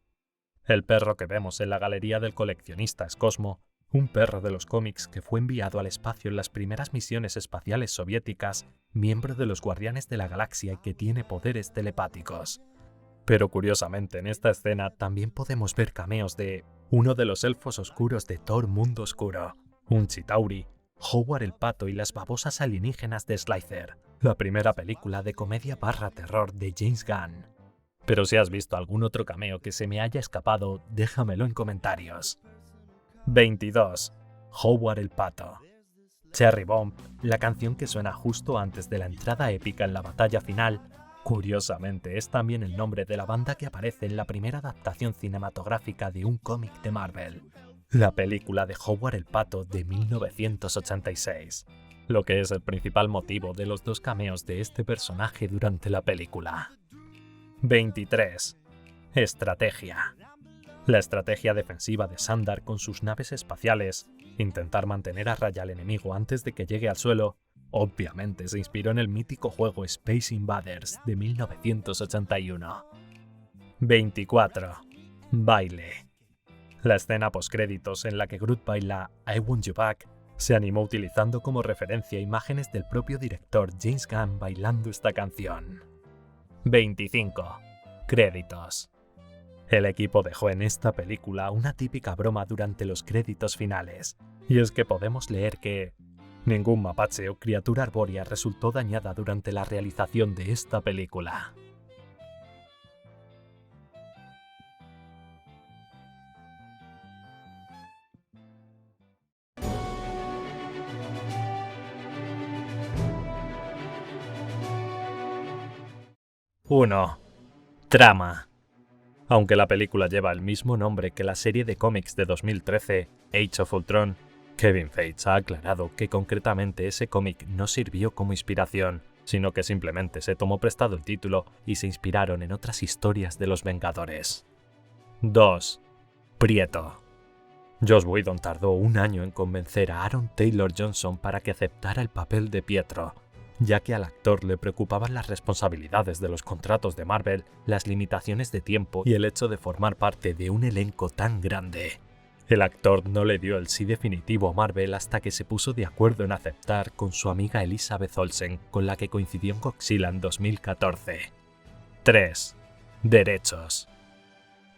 El perro que vemos en la galería del coleccionista es Cosmo, un perro de los cómics que fue enviado al espacio en las primeras misiones espaciales soviéticas, miembro de los Guardianes de la Galaxia y que tiene poderes telepáticos. Pero curiosamente en esta escena también podemos ver cameos de uno de los elfos oscuros de Thor Mundo Oscuro, un Chitauri, Howard el Pato y las babosas alienígenas de Slicer, la primera película de comedia/terror de James Gunn. Pero si has visto algún otro cameo que se me haya escapado, déjamelo en comentarios. 22. Howard el Pato. Cherry Bomb, la canción que suena justo antes de la entrada épica en la batalla final, curiosamente es también el nombre de la banda que aparece en la primera adaptación cinematográfica de un cómic de Marvel, la película de Howard el Pato de 1986, lo que es el principal motivo de los dos cameos de este personaje durante la película. 23. Estrategia. La estrategia defensiva de Sandar con sus naves espaciales, intentar mantener a raya al enemigo antes de que llegue al suelo, obviamente se inspiró en el mítico juego Space Invaders de 1981. 24. Baile. La escena postcréditos en la que Groot baila I Want You Back se animó utilizando como referencia imágenes del propio director James Gunn bailando esta canción. 25. Créditos. El equipo dejó en esta película una típica broma durante los créditos finales, y es que podemos leer que Ningún mapache o criatura arbórea resultó dañada durante la realización de esta película. ¡1! Trama. Aunque la película lleva el mismo nombre que la serie de cómics de 2013, Age of Ultron, Kevin Feige ha aclarado que concretamente ese cómic no sirvió como inspiración, sino que simplemente se tomó prestado el título y se inspiraron en otras historias de los Vengadores. 2. Prieto. Joss Whedon tardó un año en convencer a Aaron Taylor Johnson para que aceptara el papel de Pietro, ya que al actor le preocupaban las responsabilidades de los contratos de Marvel, las limitaciones de tiempo y el hecho de formar parte de un elenco tan grande. El actor no le dio el sí definitivo a Marvel hasta que se puso de acuerdo en aceptar con su amiga Elizabeth Olsen, con la que coincidió en Godzilla en 2014. 3. Derechos.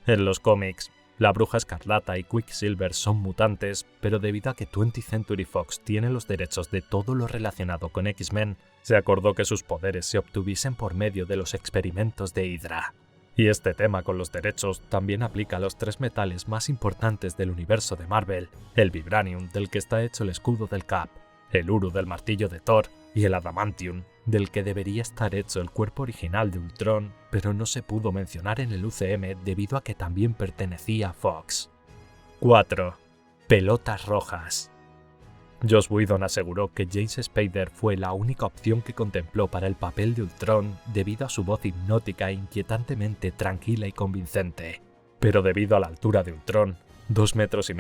En los cómics, la Bruja Escarlata y Quicksilver son mutantes, pero debido a que 20th Century Fox tiene los derechos de todo lo relacionado con X-Men, se acordó que sus poderes se obtuviesen por medio de los experimentos de Hydra. Y este tema con los derechos también aplica a los 3 metales más importantes del universo de Marvel: el Vibranium, del que está hecho el escudo del Cap, el Uru del martillo de Thor y el Adamantium, del que debería estar hecho el cuerpo original de Ultron, pero no se pudo mencionar en el UCM debido a que también pertenecía a Fox. 4. Pelotas rojas. Joss Whedon aseguró que James Spader fue la única opción que contempló para el papel de Ultron debido a su voz hipnótica e inquietantemente tranquila y convincente. Pero debido a la altura de Ultron, 2,5 metros,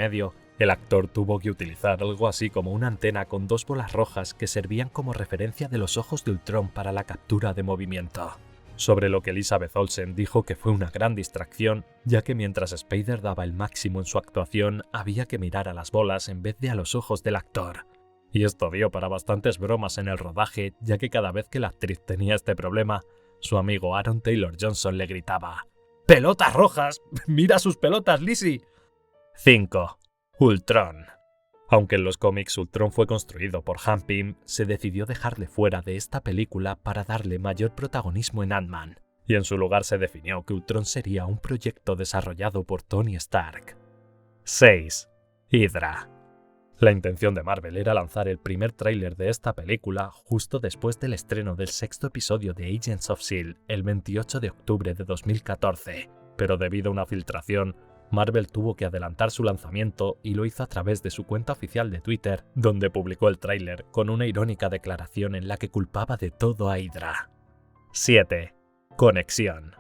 el actor tuvo que utilizar algo así como una antena con 2 bolas rojas que servían como referencia de los ojos de Ultron para la captura de movimiento. Sobre lo que Elizabeth Olsen dijo que fue una gran distracción, ya que mientras Spader daba el máximo en su actuación, había que mirar a las bolas en vez de a los ojos del actor. Y esto dio para bastantes bromas en el rodaje, ya que cada vez que la actriz tenía este problema, su amigo Aaron Taylor Johnson le gritaba: ¡Pelotas rojas! ¡Mira sus pelotas, Lizzie! 5. Ultron. Aunque en los cómics Ultron fue construido por Hank Pym, se decidió dejarle fuera de esta película para darle mayor protagonismo en Ant-Man, y en su lugar se definió que Ultron sería un proyecto desarrollado por Tony Stark. 6. Hydra. La intención de Marvel era lanzar el primer tráiler de esta película justo después del estreno del 6º episodio de Agents of S.H.I.E.L.D. el 28 de octubre de 2014, pero debido a una filtración, Marvel tuvo que adelantar su lanzamiento y lo hizo a través de su cuenta oficial de Twitter, donde publicó el tráiler con una irónica declaración en la que culpaba de todo a Hydra. 7. Conexión.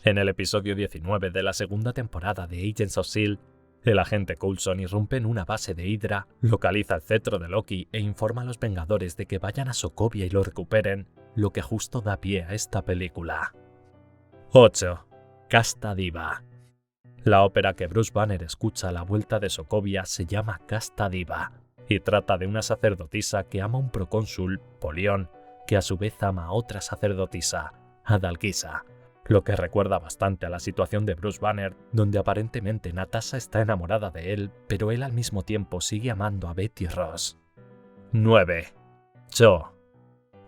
En el episodio 19 de la segunda temporada de Agents of S.H.I.E.L.D., el agente Coulson irrumpe en una base de Hydra, localiza el cetro de Loki e informa a los Vengadores de que vayan a Sokovia y lo recuperen, lo que justo da pie a esta película. 8. Casta Diva. La ópera que Bruce Banner escucha a la vuelta de Sokovia se llama Casta Diva, y trata de una sacerdotisa que ama a un procónsul, Polión, que a su vez ama a otra sacerdotisa, Adalgisa, lo que recuerda bastante a la situación de Bruce Banner, donde aparentemente Natasha está enamorada de él, pero él al mismo tiempo sigue amando a Betty Ross. 9. Cho.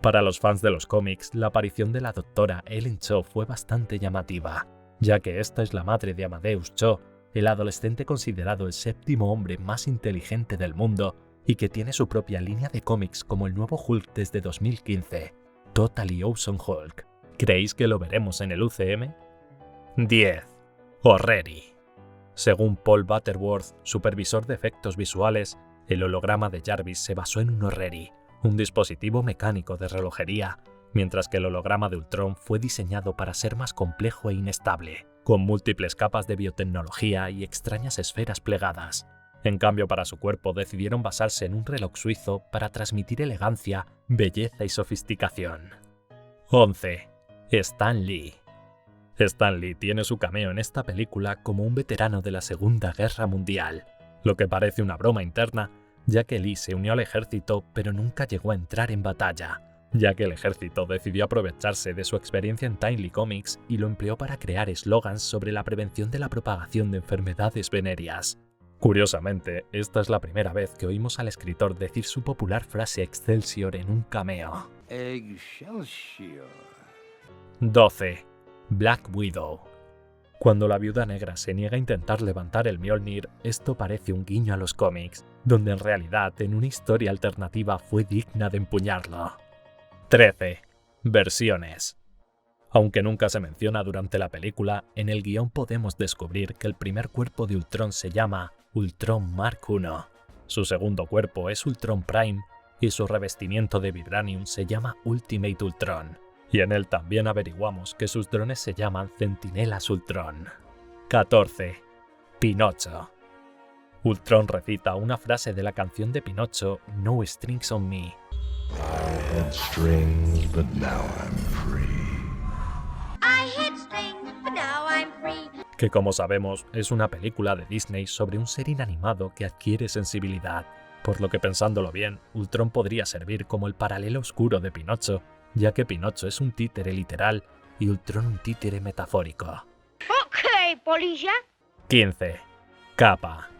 Para los fans de los cómics, la aparición de la doctora Ellen Cho fue bastante llamativa, ya que esta es la madre de Amadeus Cho, el adolescente considerado el 7º hombre más inteligente del mundo y que tiene su propia línea de cómics como el nuevo Hulk desde 2015, Totally Awesome Hulk. ¿Creéis que lo veremos en el UCM? 10. Orrery. Según Paul Butterworth, supervisor de efectos visuales, el holograma de Jarvis se basó en un Orrery, un dispositivo mecánico de relojería, mientras que el holograma de Ultron fue diseñado para ser más complejo e inestable, con múltiples capas de biotecnología y extrañas esferas plegadas. En cambio, para su cuerpo decidieron basarse en un reloj suizo para transmitir elegancia, belleza y sofisticación. 11. Stan Lee. Stan Lee tiene su cameo en esta película como un veterano de la Segunda Guerra Mundial, lo que parece una broma interna, ya que Lee se unió al ejército pero nunca llegó a entrar en batalla, ya que el ejército decidió aprovecharse de su experiencia en Timely Comics y lo empleó para crear eslogans sobre la prevención de la propagación de enfermedades venéreas. Curiosamente, esta es la primera vez que oímos al escritor decir su popular frase Excelsior en un cameo. Excelsior. 12. Black Widow. Cuando la Viuda Negra se niega a intentar levantar el Mjolnir, esto parece un guiño a los cómics, donde en realidad en una historia alternativa fue digna de empuñarlo. 13. Versiones. Aunque nunca se menciona durante la película, en el guión podemos descubrir que el primer cuerpo de Ultron se llama Ultron Mark I, su segundo cuerpo es Ultron Prime y su revestimiento de vibranium se llama Ultimate Ultron, y en él también averiguamos que sus drones se llaman Centinelas Ultron. 14. Pinocho. Ultron recita una frase de la canción de Pinocho No Strings on Me. I had strings, but now I'm free. I had strings, but now I'm free. Que como sabemos es una película de Disney sobre un ser inanimado que adquiere sensibilidad, por lo que pensándolo bien, Ultron podría servir como el paralelo oscuro de Pinocho, ya que Pinocho es un títere literal y Ultron un títere metafórico. Okay, polilla. 15. Capa.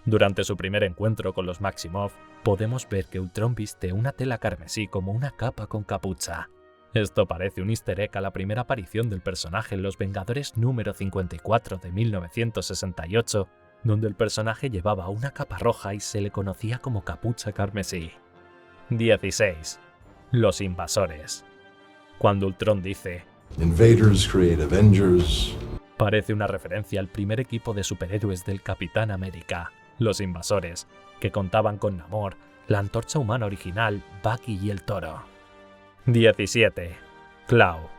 Durante su primer encuentro con los Maximoff, podemos ver que Ultron viste una tela carmesí como una capa con capucha. Esto parece un easter egg a la primera aparición del personaje en Los Vengadores número 54 de 1968, donde el personaje llevaba una capa roja y se le conocía como capucha carmesí. 16. Los invasores. Cuando Ultron dice Invaders create Avengers. parece una referencia al primer equipo de superhéroes del Capitán América, los invasores, que contaban con Namor, la antorcha humana original, Bucky y el Toro. 17. Klaue.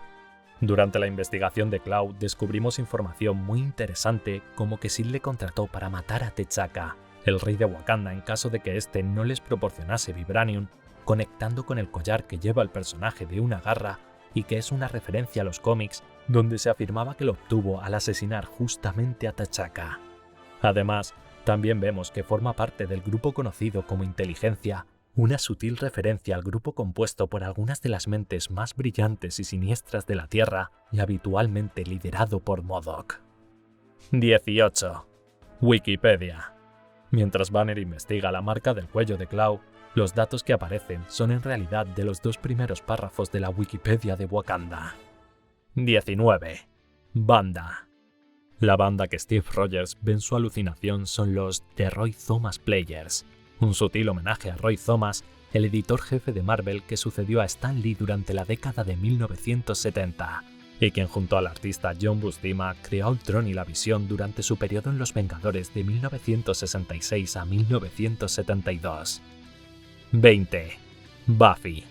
Durante la investigación de Klaue descubrimos información muy interesante como que Sid le contrató para matar a T'Chaka, el rey de Wakanda en caso de que éste no les proporcionase vibranium, conectando con el collar que lleva el personaje de una garra y que es una referencia a los cómics donde se afirmaba que lo obtuvo al asesinar justamente a T'Chaka. Además, también vemos que forma parte del grupo conocido como Inteligencia, una sutil referencia al grupo compuesto por algunas de las mentes más brillantes y siniestras de la Tierra y habitualmente liderado por MODOK. 18. Wikipedia. Mientras Banner investiga la marca del cuello de Klaue, los datos que aparecen son en realidad de los dos primeros párrafos de la Wikipedia de Wakanda. 19. Banda. La banda que Steve Rogers ve en su alucinación son los The Roy Thomas Players, un sutil homenaje a Roy Thomas, el editor jefe de Marvel que sucedió a Stan Lee durante la década de 1970, y quien junto al artista John Buscema creó a Ultron y la Visión durante su periodo en Los Vengadores de 1966 a 1972. 20. Buffy.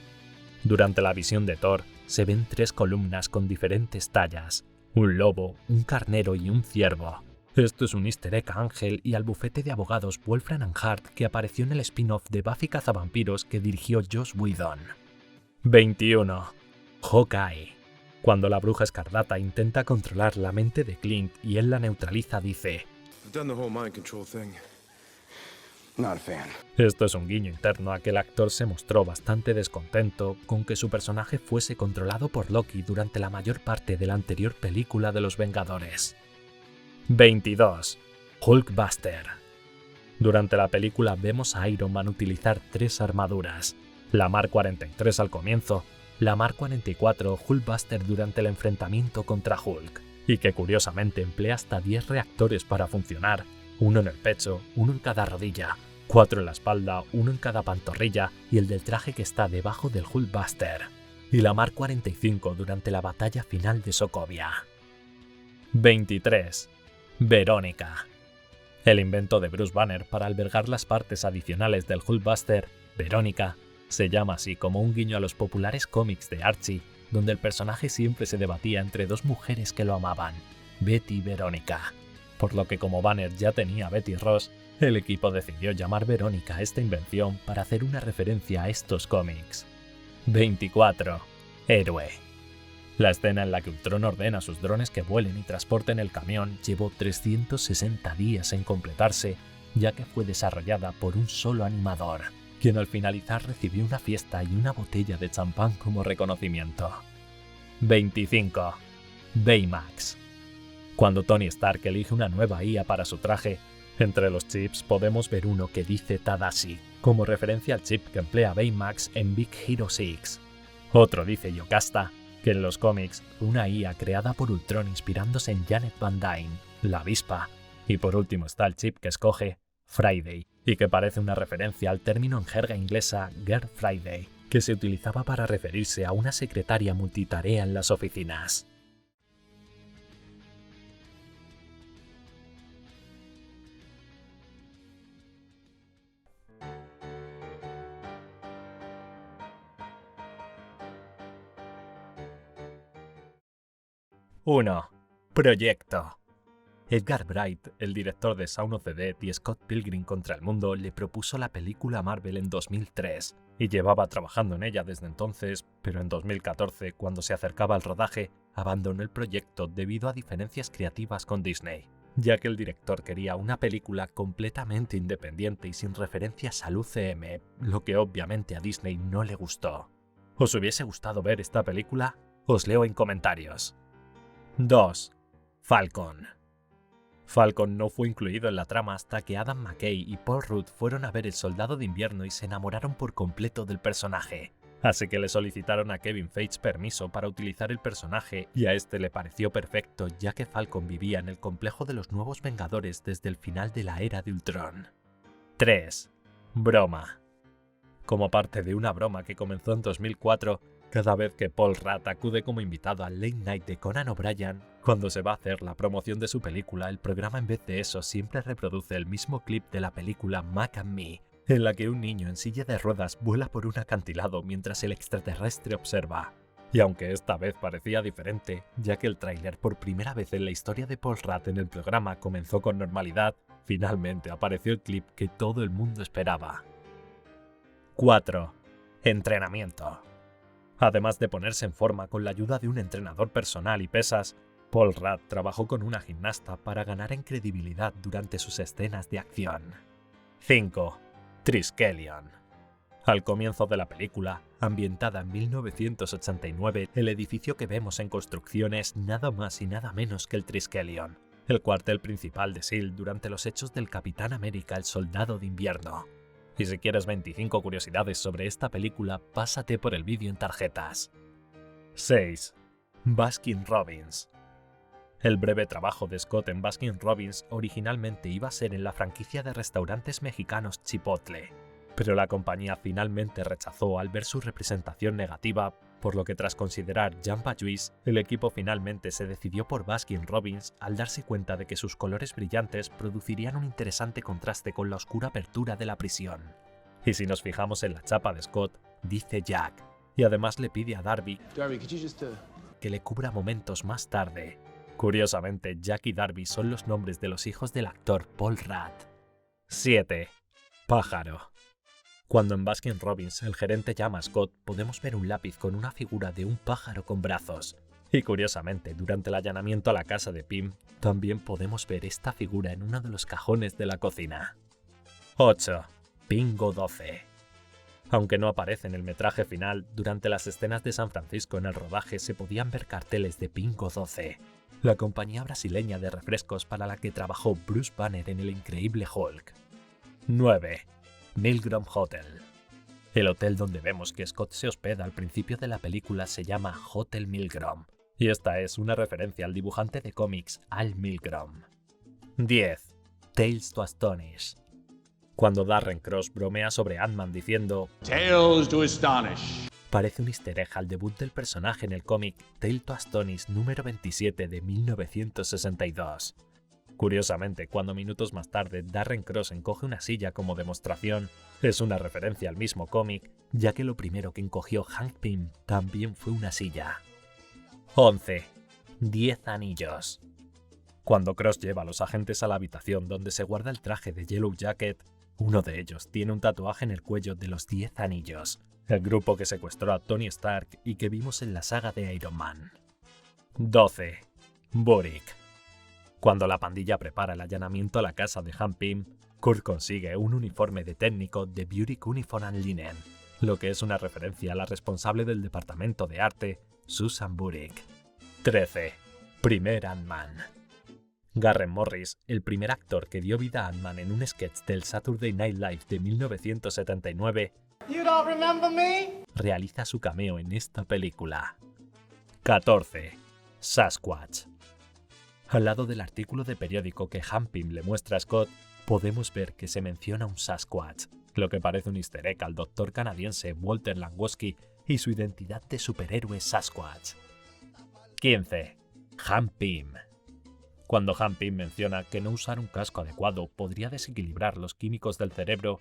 Durante la visión de Thor, se ven 3 columnas con diferentes tallas, un lobo, un carnero y un ciervo. Esto es un easter egg a Ángel y al bufete de abogados Wolfram and Hart que apareció en el spin-off de Buffy Cazavampiros que dirigió Joss Whedon. 21. Hawkeye. Cuando la bruja escarlata intenta controlar la mente de Clint y él la neutraliza, dice: I've done the whole mind control thing. Not a fan. Esto es un guiño interno a que el actor se mostró bastante descontento con que su personaje fuese controlado por Loki durante la mayor parte de la anterior película de Los Vengadores. 22. Hulkbuster. Durante la película vemos a Iron Man utilizar 3 armaduras, la Mark 43 al comienzo, la Mark 44 Hulkbuster durante el enfrentamiento contra Hulk, y que curiosamente emplea hasta 10 reactores para funcionar, uno en el pecho, uno en cada rodilla, 4 en la espalda, uno en cada pantorrilla y el del traje que está debajo del Hulkbuster, y la Mark 45 durante la batalla final de Sokovia. 23. Verónica. El invento de Bruce Banner para albergar las partes adicionales del Hulkbuster, Verónica, se llama así como un guiño a los populares cómics de Archie, donde el personaje siempre se debatía entre 2 mujeres que lo amaban, Betty y Verónica. Por lo que como Banner ya tenía a Betty Ross, el equipo decidió llamar Verónica a esta invención para hacer una referencia a estos cómics. 24. Héroe. La escena en la que Ultron ordena a sus drones que vuelen y transporten el camión llevó 360 días en completarse, ya que fue desarrollada por un solo animador, quien al finalizar recibió una fiesta y una botella de champán como reconocimiento. 25. Baymax. Cuando Tony Stark elige una nueva IA para su traje, Entre los chips podemos ver uno que dice Tadashi, como referencia al chip que emplea Baymax en Big Hero 6. Otro dice Yocasta, que en los cómics fue una IA creada por Ultron inspirándose en Janet Van Dyne, la avispa. Y por último está el chip que escoge Friday, y que parece una referencia al término en jerga inglesa Girl Friday, que se utilizaba para referirse a una secretaria multitarea en las oficinas. ¡1. Proyecto. Edgar Wright, el director de Shaun of the Dead y Scott Pilgrim contra el mundo, le propuso la película a Marvel en 2003 y llevaba trabajando en ella desde entonces, pero en 2014, cuando se acercaba al rodaje, abandonó el proyecto debido a diferencias creativas con Disney, ya que el director quería una película completamente independiente y sin referencias al UCM, lo que obviamente a Disney no le gustó. ¿Os hubiese gustado ver esta película? Os leo en comentarios. 2. Falcon. Falcon no fue incluido en la trama hasta que Adam McKay y Paul Rudd fueron a ver El Soldado de Invierno y se enamoraron por completo del personaje. Así que le solicitaron a Kevin Feige permiso para utilizar el personaje y a este le pareció perfecto, ya que Falcon vivía en el complejo de los Nuevos Vengadores desde el final de la era de Ultron. 3. Broma. Como parte de una broma que comenzó en 2004, cada vez que Paul Rudd acude como invitado al Late Night de Conan O'Brien, cuando se va a hacer la promoción de su película, el programa en vez de eso siempre reproduce el mismo clip de la película Mac and Me, en la que un niño en silla de ruedas vuela por un acantilado mientras el extraterrestre observa. Y aunque esta vez parecía diferente, ya que el tráiler por primera vez en la historia de Paul Rudd en el programa comenzó con normalidad, finalmente apareció el clip que todo el mundo esperaba. 4. Entrenamiento. Además de ponerse en forma con la ayuda de un entrenador personal y pesas, Paul Rudd trabajó con una gimnasta para ganar en credibilidad durante sus escenas de acción. 5. Triskelion. Al comienzo de la película, ambientada en 1989, el edificio que vemos en construcción es nada más y nada menos que el Triskelion, el cuartel principal de S.H.I.E.L.D. durante los hechos del Capitán América el Soldado de Invierno. Y si quieres 25 curiosidades sobre esta película, pásate por el vídeo en tarjetas. 6. Baskin Robbins. El breve trabajo de Scott en Baskin Robbins originalmente iba a ser en la franquicia de restaurantes mexicanos Chipotle, pero la compañía finalmente rechazó al ver su representación negativa, por lo que tras considerar Jamba Juice, el equipo finalmente se decidió por Baskin Robbins al darse cuenta de que sus colores brillantes producirían un interesante contraste con la oscura apertura de la prisión. Y si nos fijamos en la chapa de Scott, dice Jack, y además le pide a Darby que le cubra momentos más tarde. Curiosamente, Jack y Darby son los nombres de los hijos del actor Paul Rudd. 7. Pájaro. Cuando en Baskin Robbins el gerente llama a Scott, podemos ver un lápiz con una figura de un pájaro con brazos. Y curiosamente, durante el allanamiento a la casa de Pym, también podemos ver esta figura en uno de los cajones de la cocina. 8. Pingo 12. Aunque no aparece en el metraje final, durante las escenas de San Francisco en el rodaje se podían ver carteles de Pingo 12, la compañía brasileña de refrescos para la que trabajó Bruce Banner en El Increíble Hulk. 9. Milgram Hotel. El hotel donde vemos que Scott se hospeda al principio de la película se llama Hotel Milgram, y esta es una referencia al dibujante de cómics Al Milgrom. 10. Tales to Astonish. Cuando Darren Cross bromea sobre Ant-Man diciendo Tales to Astonish, parece un easter egg al debut del personaje en el cómic Tale to Astonish número 27 de 1962. Curiosamente, cuando minutos más tarde Darren Cross encoge una silla como demostración, es una referencia al mismo cómic, ya que lo primero que encogió Hank Pym también fue una silla. 11. 10 anillos. Cuando Cross lleva a los agentes a la habitación donde se guarda el traje de Yellow Jacket, uno de ellos tiene un tatuaje en el cuello de los 10 anillos, el grupo que secuestró a Tony Stark y que vimos en la saga de Iron Man. 12. Boric. Cuando la pandilla prepara el allanamiento a la casa de Hank Pym, Kurt consigue un uniforme de técnico de Burick Uniform and Linen, lo que es una referencia a la responsable del departamento de arte, Susan Burick. 13. Primer Ant-Man. Garrett Morris, el primer actor que dio vida a Ant-Man en un sketch del Saturday Night Live de 1979, realiza su cameo en esta película. 14. Sasquatch. Al lado del artículo de periódico que Hank Pym le muestra a Scott, podemos ver que se menciona un Sasquatch, lo que parece un easter egg al doctor canadiense Walter Langowski y su identidad de superhéroe Sasquatch. 15. Hank Pym. Cuando Hank Pym menciona que no usar un casco adecuado podría desequilibrar los químicos del cerebro,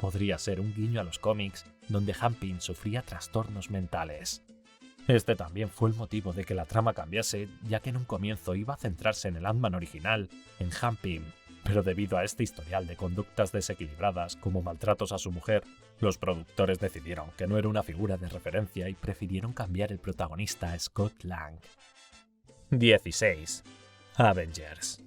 podría ser un guiño a los cómics, donde Hank Pym sufría trastornos mentales. Este también fue el motivo de que la trama cambiase, ya que en un comienzo iba a centrarse en el Ant-Man original, en Hank Pym, pero debido a este historial de conductas desequilibradas como maltratos a su mujer, los productores decidieron que no era una figura de referencia y prefirieron cambiar el protagonista a Scott Lang. 16. Avengers.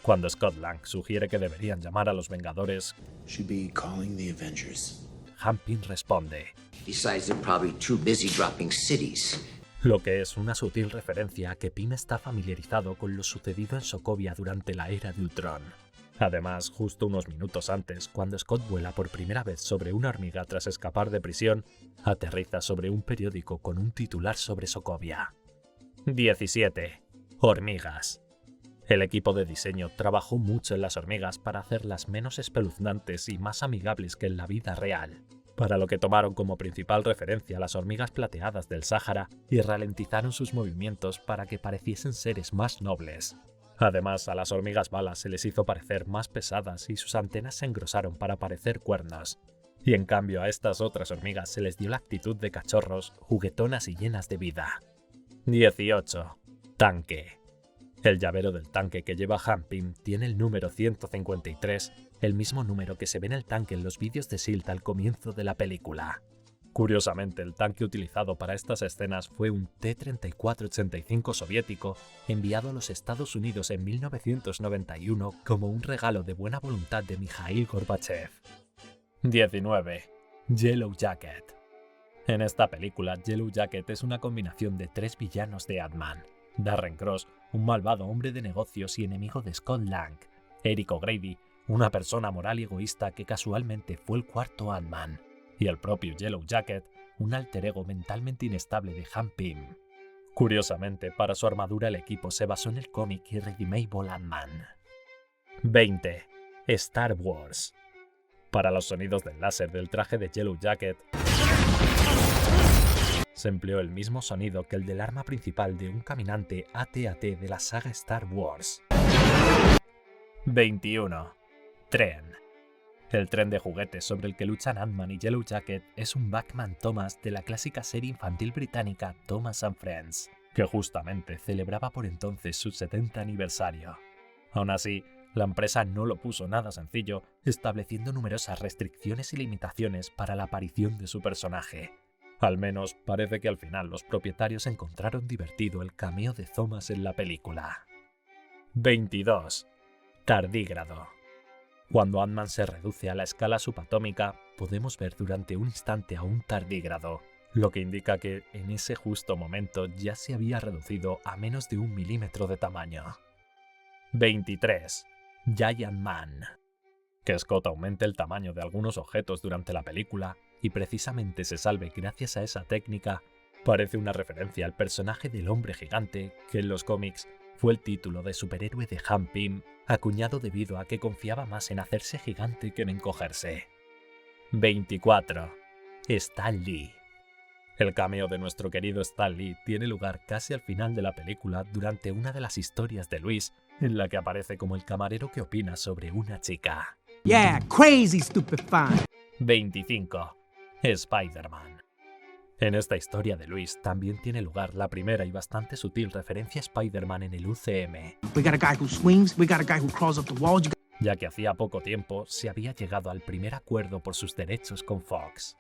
Cuando Scott Lang sugiere que deberían llamar a los Vengadores, Should be calling the Avengers. Hank Pym responde, Besides, they're probably too busy dropping cities. lo que es una sutil referencia a que Pym está familiarizado con lo sucedido en Sokovia durante la era de Ultron. Además, justo unos minutos antes, cuando Scott vuela por primera vez sobre una hormiga tras escapar de prisión, aterriza sobre un periódico con un titular sobre Sokovia. 17. Hormigas. El equipo de diseño trabajó mucho en las hormigas para hacerlas menos espeluznantes y más amigables que en la vida real, para lo que tomaron como principal referencia las hormigas plateadas del Sáhara y ralentizaron sus movimientos para que pareciesen seres más nobles. Además, a las hormigas balas se les hizo parecer más pesadas y sus antenas se engrosaron para parecer cuernos. Y en cambio a estas otras hormigas se les dio la actitud de cachorros, juguetonas y llenas de vida. 18. Tanque. El llavero del tanque que lleva Hank Pym tiene el número 153, el mismo número que se ve en el tanque en los vídeos de S.H.I.E.L.D. al comienzo de la película. Curiosamente, el tanque utilizado para estas escenas fue un T-34-85 soviético enviado a los Estados Unidos en 1991 como un regalo de buena voluntad de Mikhail Gorbachev. 19. Yellow Jacket. En esta película, Yellow Jacket es una combinación de 3 villanos de Ant-Man: Darren Cross, un malvado hombre de negocios y enemigo de Scott Lang; Eric O'Grady, una persona moral y egoísta que casualmente fue el cuarto Ant-Man; y el propio Yellow Jacket, un alter ego mentalmente inestable de Hank Pym. Curiosamente, para su armadura el equipo se basó en el cómic Irredeemable Ant-Man. 20. Star Wars. Para los sonidos del láser del traje de Yellow Jacket, se empleó el mismo sonido que el del arma principal de un caminante AT-AT de la saga Star Wars. 21. Tren. El tren de juguetes sobre el que luchan Ant-Man y Yellow Jacket es un Bachmann Thomas de la clásica serie infantil británica Thomas and Friends, que justamente celebraba por entonces su 70 aniversario. Aún así, la empresa no lo puso nada sencillo, estableciendo numerosas restricciones y limitaciones para la aparición de su personaje. Al menos parece que al final los propietarios encontraron divertido el cameo de Thomas en la película. 22. Tardígrado. Cuando Ant-Man se reduce a la escala subatómica, podemos ver durante un instante a un tardígrado, lo que indica que en ese justo momento ya se había reducido a menos de 1 milímetro de tamaño. 23. Giant Man. Que Scott aumente el tamaño de algunos objetos durante la película y precisamente se salve gracias a esa técnica, parece una referencia al personaje del hombre gigante, que en los cómics fue el título de superhéroe de Hank Pym, acuñado debido a que confiaba más en hacerse gigante que en encogerse. 24. Stan Lee. El cameo de nuestro querido Stan Lee tiene lugar casi al final de la película durante una de las historias de Luis, en la que aparece como el camarero que opina sobre una chica. Yeah, crazy stupid fine. 25. Spider-Man. En esta historia de Luis también tiene lugar la primera y bastante sutil referencia a Spider-Man en el UCM, We got a guy who swings, we got a guy who crawls up the walls. ya que hacía poco tiempo se había llegado al primer acuerdo por sus derechos con Fox.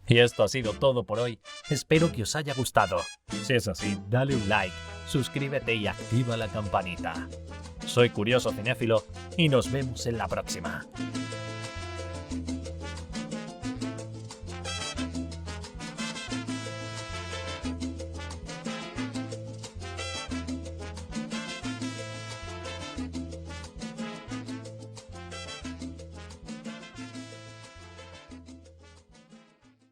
Y esto ha sido todo por hoy, espero que os haya gustado. Si es así, dale un like, suscríbete y activa la campanita. Soy Curioso Cinéfilo y nos vemos en la próxima.